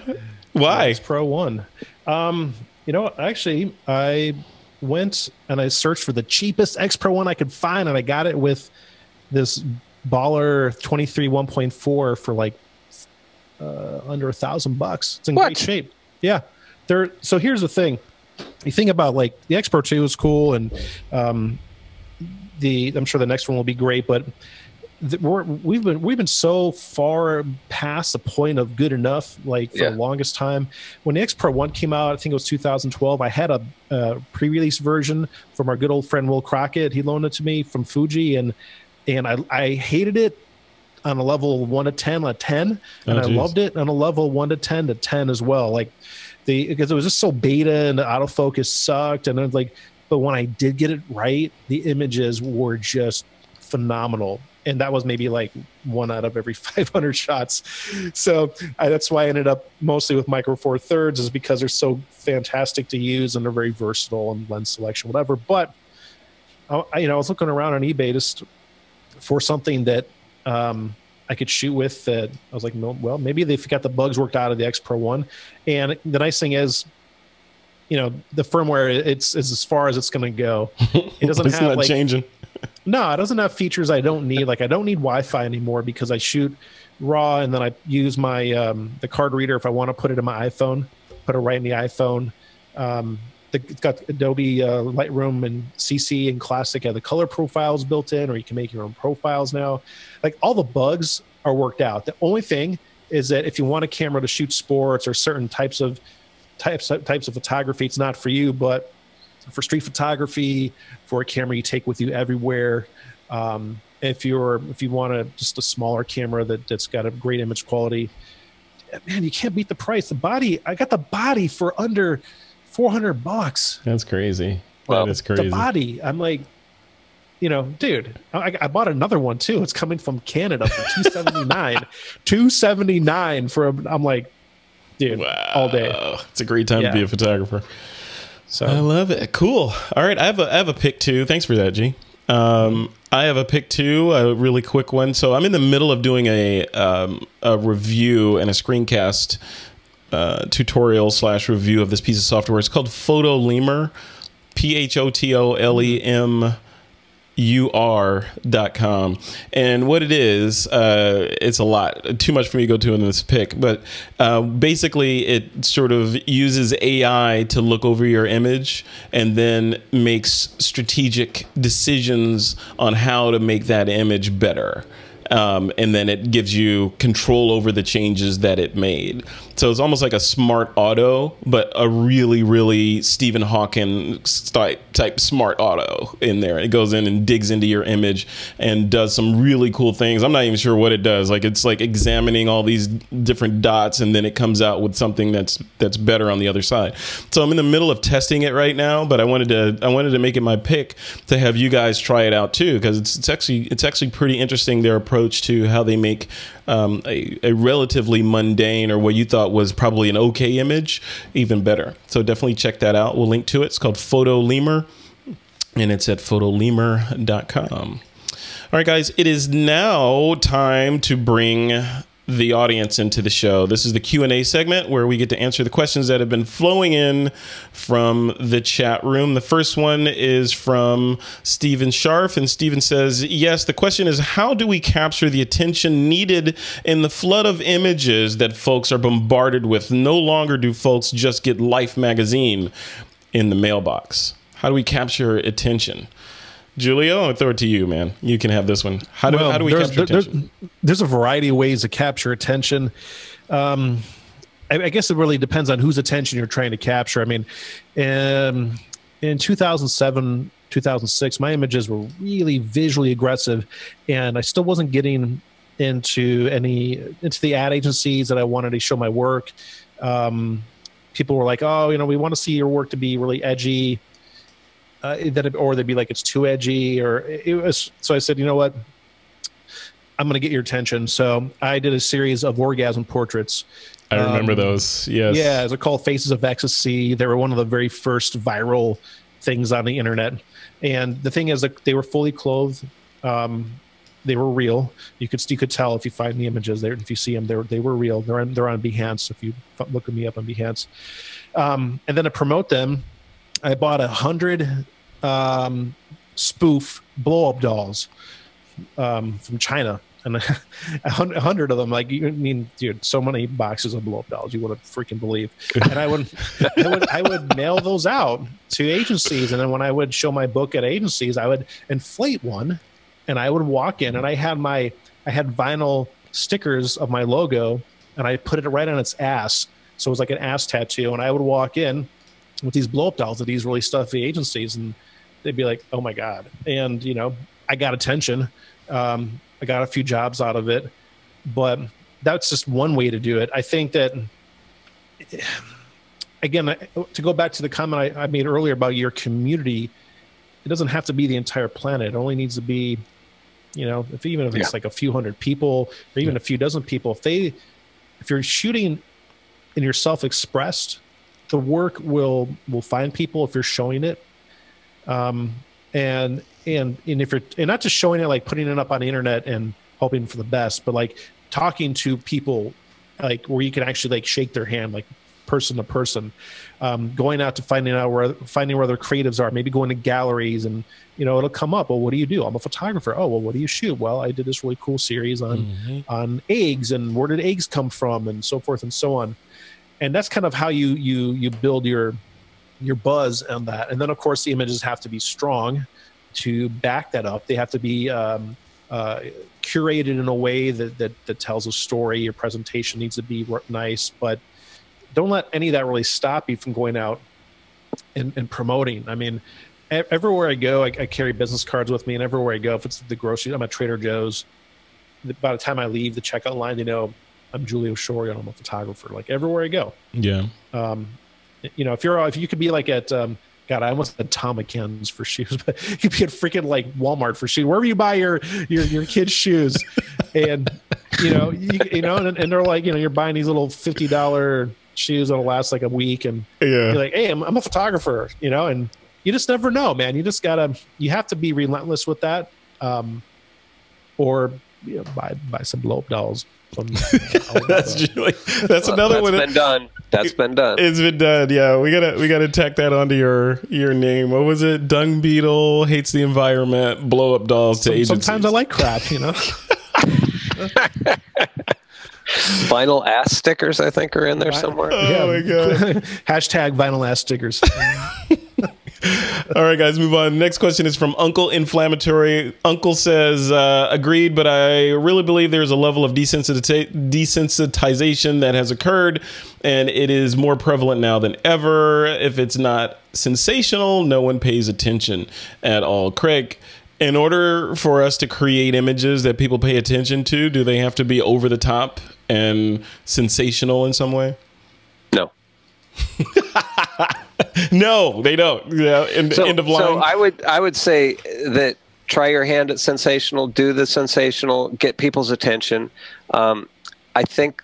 Why? X Pro 1. Actually, I went and I searched for the cheapest X Pro 1 I could find, and I got it with this Baller 23 1.4 for like under $1,000. It's in great shape. Yeah. So here's the thing. You think about like the X Pro 2 is cool, and I'm sure the next one will be great, but we've been so far past the point of good enough, like for the longest time. When the X Pro 1 came out, I think it was 2012, I had a pre-release version from our good old friend Will Crockett. He loaned it to me from Fuji, and I hated it on a level 1 to 10, a 10, and I loved it on a level 1 to 10 to 10 as well. Like because it was just so beta and the autofocus sucked, and but when I did get it right, the images were just phenomenal. And that was maybe like 1 out of every 500 shots. So that's why I ended up mostly with Micro Four Thirds, is because they're so fantastic to use and they're very versatile in lens selection, whatever. But I was looking around on eBay just for something that I could shoot with. That I was like, no, well, maybe they've got the bugs worked out of the X Pro 1. And the nice thing is, the firmware it's as far as it's going to go. It doesn't it's have not changing. No, it doesn't have features I don't need. Like I don't need Wi-Fi anymore because I shoot RAW, and then I use my the card reader if I want to put it in my iPhone. Put it right in the iPhone. It's got Adobe Lightroom and CC and Classic have the color profiles built in, or you can make your own profiles now. Like all the bugs are worked out. The only thing is that if you want a camera to shoot sports or certain types of photography, it's not for you. But for street photography, for a camera you take with you everywhere, if you want just a smaller camera that's got a great image quality, man, you can't beat the price. The body, I got the body for under $400. That's crazy. That is crazy. The body, I'm like, dude, I bought another one too. It's coming from Canada for $279. $279 for I'm like, dude, wow. All day. It's a great time to be a photographer. So I love it. Cool. All right, I have a pick too. Thanks for that, G. I have a pick too, a really quick one. So I'm in the middle of doing a review and a screencast tutorial / review of this piece of software. It's called Photolemur, PHOTOLEMUR.com. And what it is, it's a lot, too much for me to go to in this pick, but basically it sort of uses AI to look over your image and then makes strategic decisions on how to make that image better. and then it gives you control over the changes that it made. So it's almost like a smart auto, but a really, really Stephen Hawking type smart auto in there. It goes in and digs into your image and does some really cool things. I'm not even sure what it does. Like, it's like examining all these different dots, and then it comes out with something that's better on the other side. So I'm in the middle of testing it right now, but I wanted to make it my pick to have you guys try it out too, because it's actually pretty interesting, their approach to how they make a relatively mundane, or what you thought was probably an okay image, even better. So definitely check that out. We'll link to it. It's called Photo Lemur, and it's at photolemur.com. All right, guys, it is now time to bring the audience into the show. This is the Q&A segment where we get to answer the questions that have been flowing in from the chat room. The first one is from Stephen Scharf, and Stephen says, yes, the question is, how do we capture the attention needed in the flood of images that folks are bombarded with? No longer do folks just get Life magazine in the mailbox. How do we capture attention? Julio, I'll throw it to you, man. You can have this one. How do we capture attention? There's a variety of ways to capture attention. I guess it really depends on whose attention you're trying to capture. I mean, in 2007, 2006, my images were really visually aggressive, and I still wasn't getting into the ad agencies that I wanted to show my work. People were like, oh, we want to see your work to be really edgy. Or they'd be like, it's too edgy, or it was. So I said, you know what? I'm going to get your attention. So I did a series of orgasm portraits. I remember those. Yes. Yeah. They're called Faces of Ecstasy. They were one of the very first viral things on the internet. And the thing is that they were fully clothed. They were real. You could tell if you find the images there. If you see them, they were real. They're on Behance. If you look me up on Behance, and then to promote them, I bought 100 spoof blow-up dolls from China, and 100 of them. Like, you mean, dude, so many boxes of blow-up dolls you wouldn't freaking believe. And I would mail those out to agencies, and then when I would show my book at agencies, I would inflate one, and I would walk in, and I had vinyl stickers of my logo, and I put it right on its ass, so it was like an ass tattoo, and I would walk in with these blow-up dolls at these really stuffy agencies, and they'd be like, oh my God. And, I got attention. I got a few jobs out of it, but that's just one way to do it. I think that, again, to go back to the comment I made earlier about your community, it doesn't have to be the entire planet. It only needs to be, even if it's like a few hundred people, or even a few dozen people, if you're shooting and you're self-expressed, the work will find people if you're showing it, and if you're not just showing it, like putting it up on the internet and hoping for the best, but like talking to people, like where you can actually like shake their hand, like person to person, going out to finding where other creatives are, maybe going to galleries, and it'll come up. Well, what do you do? I'm a photographer. Oh, well, what do you shoot? Well, I did this really cool series on eggs, and where did eggs come from, and so forth and so on. And that's kind of how you build your buzz on that. And then, of course, the images have to be strong to back that up. They have to be curated in a way that tells a story. Your presentation needs to be nice, but don't let any of that really stop you from going out and promoting. I mean, everywhere I go, I carry business cards with me, and everywhere I go, if it's the grocery, I'm at Trader Joe's. By the time I leave the checkout line, I'm Julio Shore, and I'm a photographer. Like, everywhere I go. Yeah. If you could be like at God, I almost said Tom McKenn's for shoes, but you could be at freaking like Walmart for shoes, wherever you buy your kids' shoes, and and they're like, you're buying these little $50 shoes that'll last like a week, and you're like, hey, I'm a photographer, and you just never know, man. You have to be relentless with that, or buy some blow-up dolls. That's another one. That's been done. That's been done. It's been done. Yeah, we gotta tack that onto your name. What was it? Dung beetle hates the environment. Blow up dolls to agencies. Sometimes I like crap, Vinyl ass stickers, I think, are in there somewhere. Oh my God. Hashtag vinyl ass stickers. All right, guys, move on. Next question is from Uncle Inflammatory. Uncle says, agreed, but I really believe there's a level of desensitization that has occurred, and it is more prevalent now than ever. If it's not sensational, no one pays attention at all. Craig, in order for us to create images that people pay attention to, do they have to be over the top and sensational in some way? No. No, they don't. Yeah, end of line. So I would say that try your hand at sensational, do the sensational, get people's attention. I think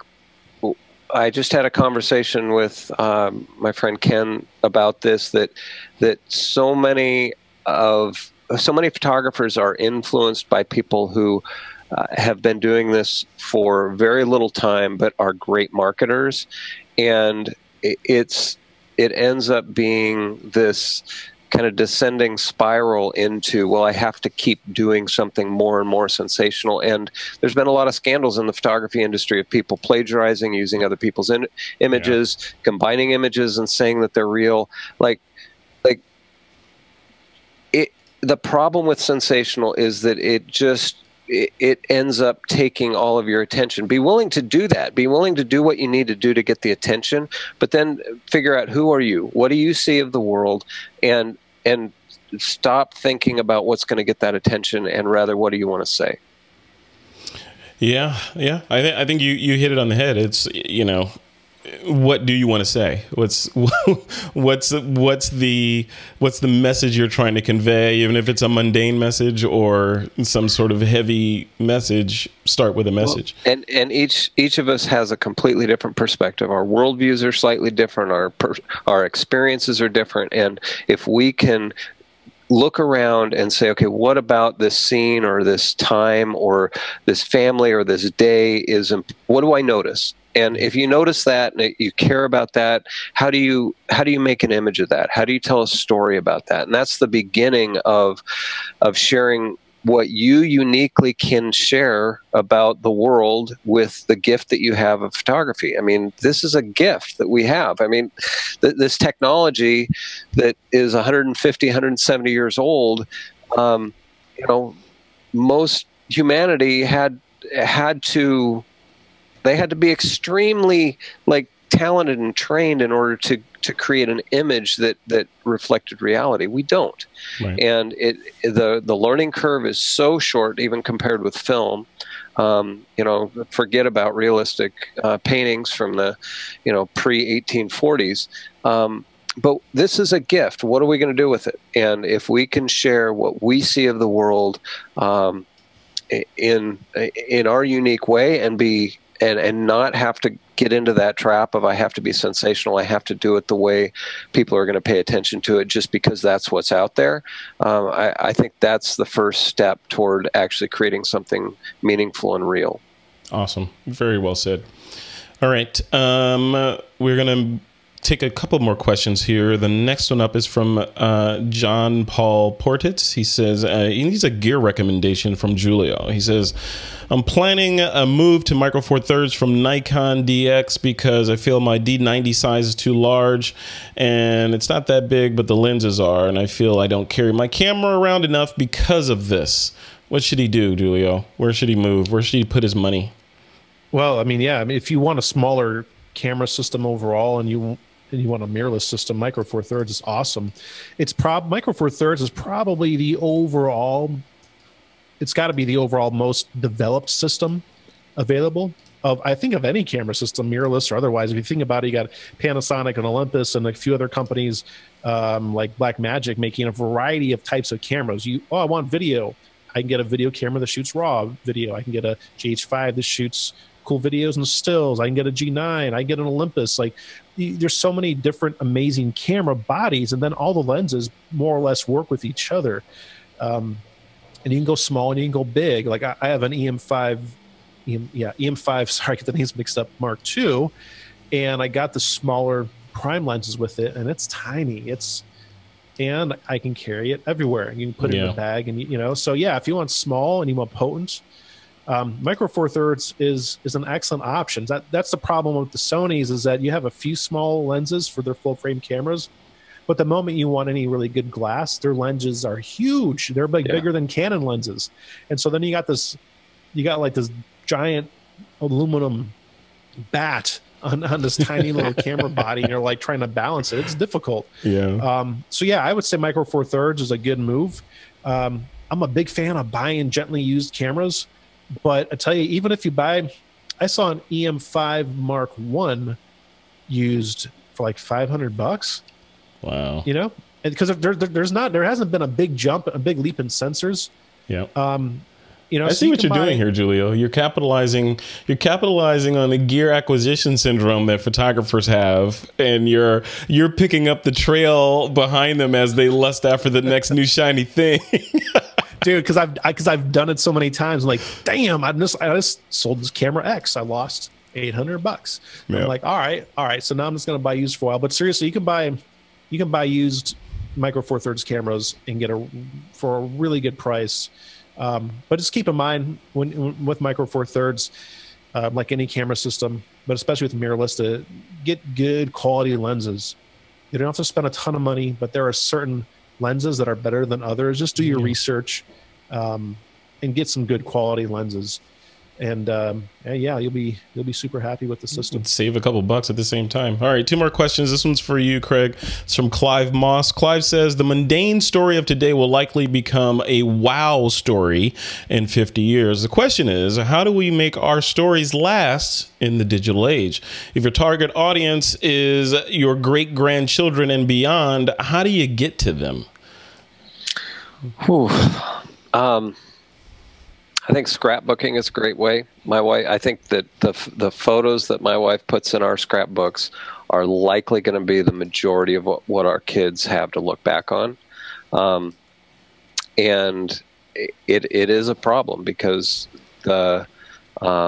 I just had a conversation with my friend Ken about this, that so many photographers are influenced by people who have been doing this for very little time but are great marketers, and it ends up being this kind of descending spiral into, well, I have to keep doing something more and more sensational. And there's been a lot of scandals in the photography industry of people plagiarizing, using other people's images, combining images and saying that they're real. The problem with sensational is that it ends up taking all of your attention. Be willing to do that. Be willing to do what you need to do to get the attention, but then figure out, who are you? What do you see of the world? And stop thinking about what's going to get that attention, and rather, what do you want to say? Yeah. I think you hit it on the head. It's, what do you want to say? What's the message you're trying to convey? Even if it's a mundane message or some sort of heavy message, start with a message. Well, and each of us has a completely different perspective. Our worldviews are slightly different. Our experiences are different. And if we can look around and say, okay, what about this scene or this time or this family or this day what do I notice? And if you notice that and you care about that, how do you make an image of that? How do you tell a story about that? And that's the beginning of sharing what you uniquely can share about the world with the gift that you have of photography. I mean, this is a gift that we have. I mean, this technology that is 150, 170 years old, most humanity had to be extremely talented and trained in order to create an image that reflected reality. We don't. Right. And the learning curve is so short, even compared with film. Forget about realistic paintings from the pre-1840s. But this is a gift. What are we going to do with it? And if we can share what we see of the world in our unique way, and not have to get into that trap of, I have to be sensational, I have to do it the way people are going to pay attention to it just because that's what's out there. I think that's the first step toward actually creating something meaningful and real. Awesome. Very well said. All right. We're going to take a couple more questions here. The next one up is from John Paul Portitz. He says he needs a gear recommendation from Julio. He says, I'm planning a move to Micro Four Thirds from Nikon DX because I feel my D90 size is too large and it's not that big, but the lenses are, and I feel I don't carry my camera around enough because of this. What should he do, Julio? Where should he move? Where should he put his money? Well, if you want a smaller camera system overall and you want a mirrorless system, Micro Four Thirds is awesome. Micro Four Thirds is probably it's got to be the overall most developed system available of any camera system, mirrorless or otherwise. If you think about it, you got Panasonic and Olympus and a few other companies like Blackmagic making a variety of types of cameras. I want video. I can get a video camera that shoots raw video. I can get a GH5 that shoots cool videos and stills. I can get a G9. I can get an Olympus. There's so many different amazing camera bodies, and then all the lenses more or less work with each other. And you can go small and you can go big. I have an EM5. Sorry, I get the names mixed up. Mark II, and I got the smaller prime lenses with it, and it's tiny. And I can carry it everywhere. You can put it in a bag, and So if you want small and you want potent, Micro Four Thirds is an excellent option. That's the problem with the Sonys, is that you have a few small lenses for their full frame cameras, But the moment you want any really good glass, their lenses are huge. They're bigger than Canon lenses. And so then you got like this giant aluminum bat on this tiny little camera body, and you're like trying to balance it. It's difficult. Yeah. So yeah, I would say Micro Four Thirds is a good move. I'm a big fan of buying gently used cameras, but I tell you, even if you buy, I saw an EM5 Mark I used for like $500. Wow. You know, because there hasn't been a big leap in sensors. Yeah. You know, I see what you're doing here, Julio. You're capitalizing on the gear acquisition syndrome that photographers have, and you're picking up the trail behind them as they lust after the next new shiny thing. Dude, because I've done it so many times. Like, damn, I just sold this camera X. I lost $800. Yep. I'm like, all right. So now I'm just gonna buy used for a while. But seriously, you can buy used Micro Four Thirds cameras and get for a really good price. But just keep in mind with Micro Four Thirds, like any camera system, but especially with mirrorless, to get good quality lenses. You don't have to spend a ton of money, but there are certain lenses that are better than others. Just do your research and get some good quality lenses. And yeah, you'll be super happy with the system. Save a couple bucks at the same time. All right, 2 more questions. This one's for you, Craig. It's from Clive Moss. Clive says, the mundane story of today will likely become a wow story in 50 years. The question is, how do we make our stories last in the digital age? If your target audience is your great-grandchildren and beyond, how do you get to them? Whew. I think scrapbooking is a great way. My wife, I think that the photos that my wife puts in our scrapbooks are likely going to be the majority of what our kids have to look back on. And it is a problem because who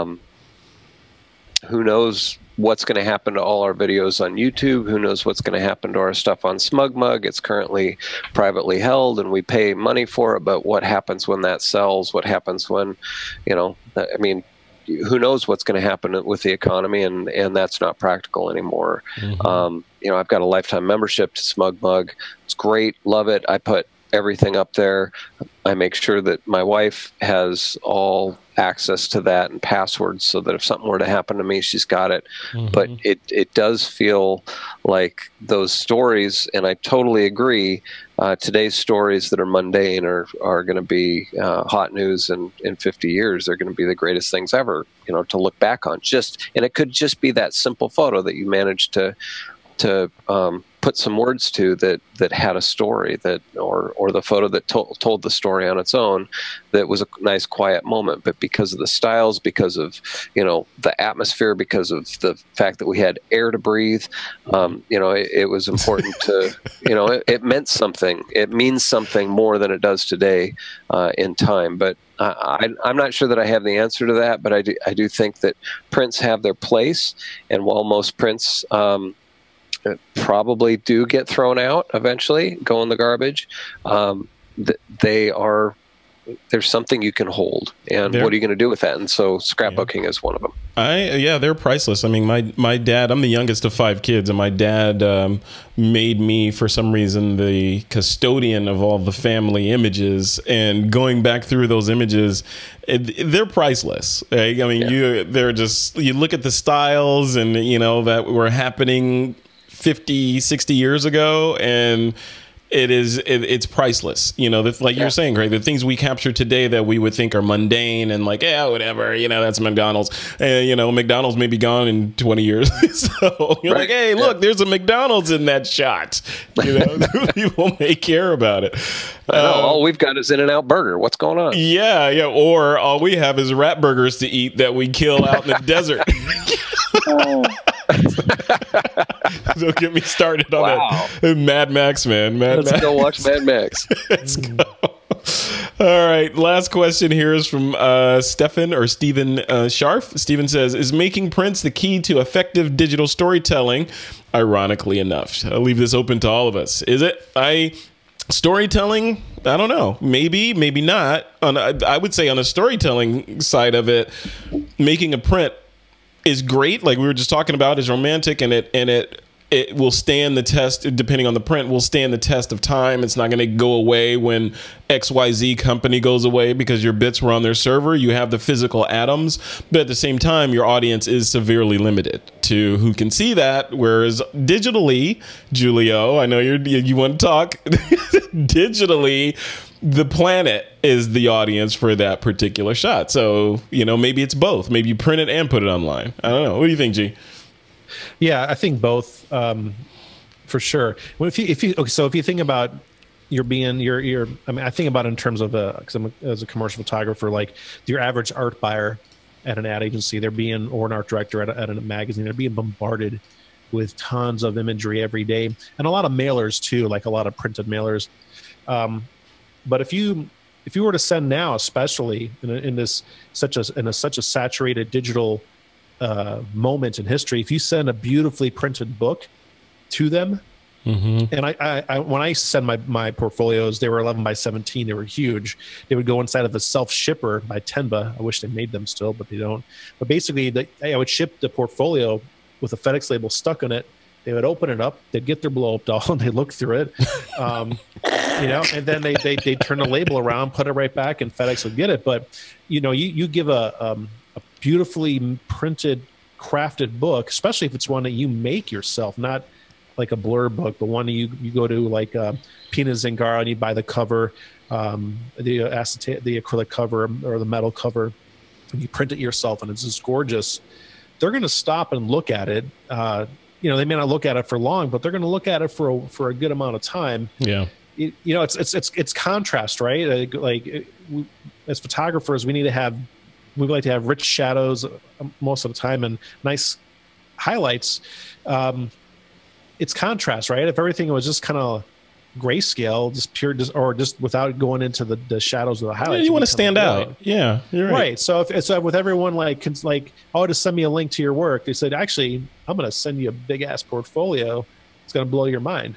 knows what's going to happen to all our videos on YouTube? Who knows what's going to happen to our stuff on SmugMug? It's currently privately held and we pay money for it, but what happens when that sells? What happens when, I mean, who knows what's going to happen with the economy, and that's not practical anymore. Mm-hmm. I've got a lifetime membership to SmugMug. It's great. Love it. I put everything up there. I make sure that my wife has all access to that and passwords so that if something were to happen to me, she's got it. Mm-hmm. But it does feel like those stories, and I totally agree, today's stories that are mundane are going to be hot news in 50 years. They're going to be the greatest things ever, to look back on. And it could just be that simple photo that you managed to put some words to that had a story, or the photo that told the story on its own, that was a nice quiet moment. But because of the styles, because of the atmosphere, because of the fact that we had air to breathe, it was important to it meant something. It means something more than it does today in time. But I'm not sure that I have the answer to that, but I do think that prints have their place, and while most prints probably do get thrown out eventually, go in the garbage, there's something you can hold, and what are you going to do with that? And so scrapbooking is one of them. They're priceless. I mean, my dad, I'm the youngest of 5 kids, and my dad made me, for some reason, the custodian of all the family images, and going back through those images, they're priceless. Right? I mean, you look at the styles and that were happening 50, 60 years ago, and it's priceless. Like you're saying, Greg, the things we capture today that we would think are mundane and like, yeah, whatever, that's McDonald's. And, McDonald's may be gone in 20 years. So you're like, hey, look, there's a McDonald's in that shot. People may care about it. I know, all we've got is In-N-Out Burger. What's going on? Yeah. Or all we have is rat burgers to eat that we kill out in the desert. Don't get me started on that. Mad Max, man. Let's go watch Mad Max. Let's go. All right. Last question here is from Stephen Scharf. Stephen says, is making prints the key to effective digital storytelling? Ironically enough, I'll leave this open to all of us. Is it? Storytelling? I don't know. Maybe, maybe not. I would say on the storytelling side of it, making a print is great. Like we were just talking about, is romantic, and it it will stand the test, depending on the print, will stand the test of time. It's not going to go away when XYZ company goes away because your bits were on their server. You have the physical atoms, but at the same time, your audience is severely limited to who can see that. Whereas digitally, Julio, I know you want to talk, digitally, the planet is the audience for that particular shot. So, maybe it's both. Maybe you print it and put it online. I don't know. What do you think, G? Yeah, I think both, for sure. Well, if you think about I think about it in terms of as a commercial photographer, like your average art buyer at an ad agency, or an art director at a magazine, they're being bombarded with tons of imagery every day, and a lot of mailers too, like a lot of printed mailers. But if you were to send now, especially in such a saturated digital moment in history, if you send a beautifully printed book to them, and I when I send my portfolios, they were 11 by 17, they were huge. They would go inside of a self shipper by Tenba. I wish they made them still, but they don't. But basically, I would ship the portfolio with a FedEx label stuck on it. They would open it up, they'd get their blow up doll, and they look through it, and then they turn the label around, put it right back, and FedEx would get it. But you give a beautifully printed, crafted book, especially if it's one that you make yourself, not like a blurb book, but one you go to like Pina Zingara and you buy the cover, the acrylic cover or the metal cover, and you print it yourself, and it's just gorgeous. They're going to stop and look at it. They may not look at it for long, but they're going to look at it for a good amount of time. Yeah. It's contrast, right? As photographers, we like to have rich shadows most of the time and nice highlights. It's contrast, right? If everything was just kind of grayscale, just without going into the shadows of the highlights, you want to stand out. Yeah, you're right. So if with everyone just send me a link to your work, they said, actually, I'm going to send you a big ass portfolio. It's going to blow your mind.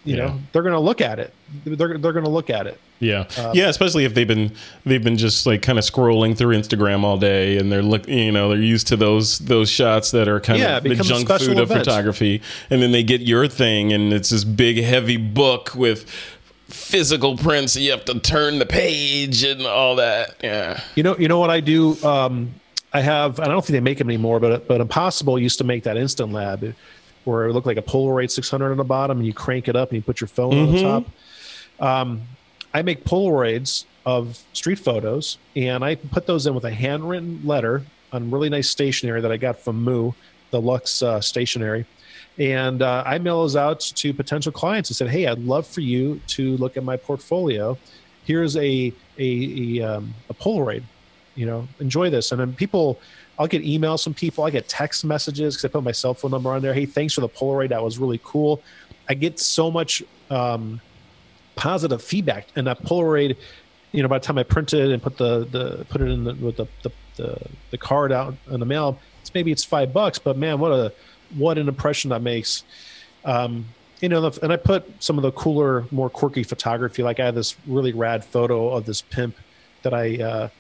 They're going to look at it. They're going to look at it. Yeah. Especially if they've been just like kind of scrolling through Instagram all day, and they're they're used to those shots that are kind of the junk food of photography, and then they get your thing, and it's this big heavy book with physical prints. You have to turn the page and all that. Yeah. You know what I do? I don't think they make them anymore, but Impossible used to make that Instant Lab, where it looked like a Polaroid 600 on the bottom, and you crank it up and you put your phone on the top. I make Polaroids of street photos, and I put those in with a handwritten letter on really nice stationery that I got from Moo, the Lux stationery. And I mail those out to potential clients and said, hey, I'd love for you to look at my portfolio. Here's a Polaroid, enjoy this. And then I'll get emails from people. I get text messages because I put my cell phone number on there. Hey, thanks for the Polaroid. That was really cool. I get so much positive feedback. And that Polaroid, by the time I print it and put it in with the card out in the mail, maybe it's $5, but man, what an impression that makes. And I put some of the cooler, more quirky photography. Like I have this really rad photo of this pimp that I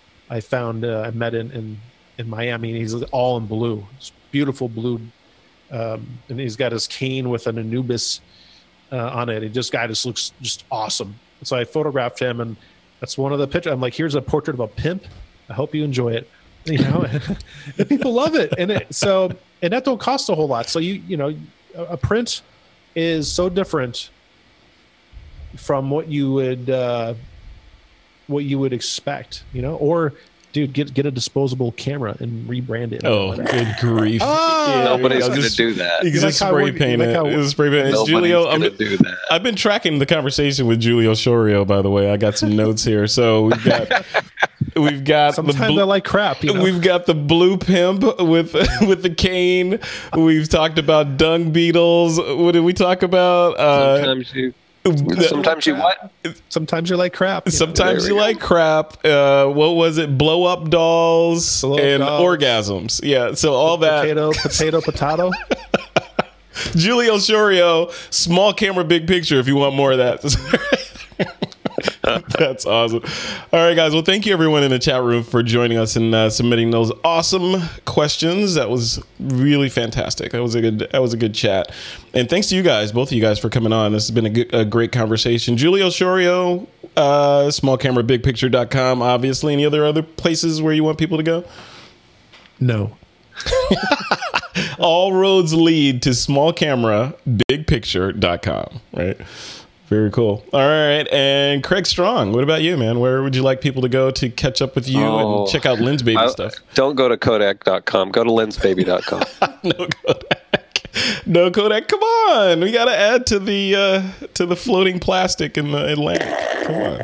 found. I met in Miami, and he's all in blue. It's beautiful blue, and he's got his cane with an Anubis on it. Guy just looks just awesome. So I photographed him, and that's one of the pictures. I'm like, here's a portrait of a pimp. I hope you enjoy it. And people love it, and that don't cost a whole lot. So a print is so different from what you would expect, or dude, get a disposable camera and rebrand it. Oh, good grief. Nobody's going to do that. You just spray paint it. Nobody's going to do that. I've been tracking the conversation with Julio Shorio, by the way. I got some notes here. So we've got sometimes I like crap. We've got the blue pimp with the cane. We've talked about dung beetles. What did we talk about? Sometimes you what? Sometimes you like crap. Sometimes you like crap. What was it? Blow up dolls and orgasms. Yeah. So all that. Potato. Julio Shorio, small camera, big picture. If you want more of that. That's awesome. All right, guys. Well, thank you everyone in the chat room for joining us and submitting those awesome questions. That was really fantastic. That was a good chat. And thanks to you guys, both of you guys, for coming on. This has been a great conversation. Julio Shorio, smallcamerabigpicture.com, obviously. Any other places where you want people to go? No. All roads lead to smallcamerabigpicture.com, right? Very cool. All right. And Craig Strong, what about you, man? Where would you like people to go to catch up with you and check out Lens Baby stuff? Don't go to Kodak.com. Go to lensbaby.com. No Kodak. No Kodak. Come on. We got to add to the floating plastic in the Atlantic. Come on.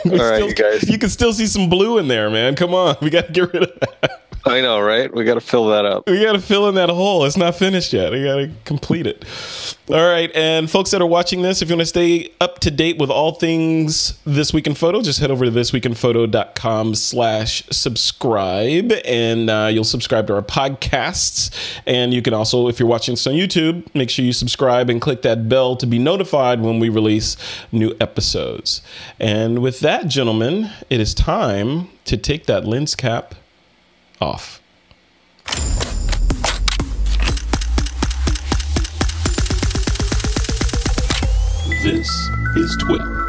All right, you guys. You can still see some blue in there, man. Come on. We got to get rid of that. I know, right? We got to fill that up. We got to fill in that hole. It's not finished yet. We got to complete it. All right. And folks that are watching this, if you want to stay up to date with all things This Week in Photo, just head over to thisweekinphoto.com/subscribe, and you'll subscribe to our podcasts. And you can also, if you're watching this on YouTube, make sure you subscribe and click that bell to be notified when we release new episodes. And with that, gentlemen, it is time to take that lens cap off. This is TWiP.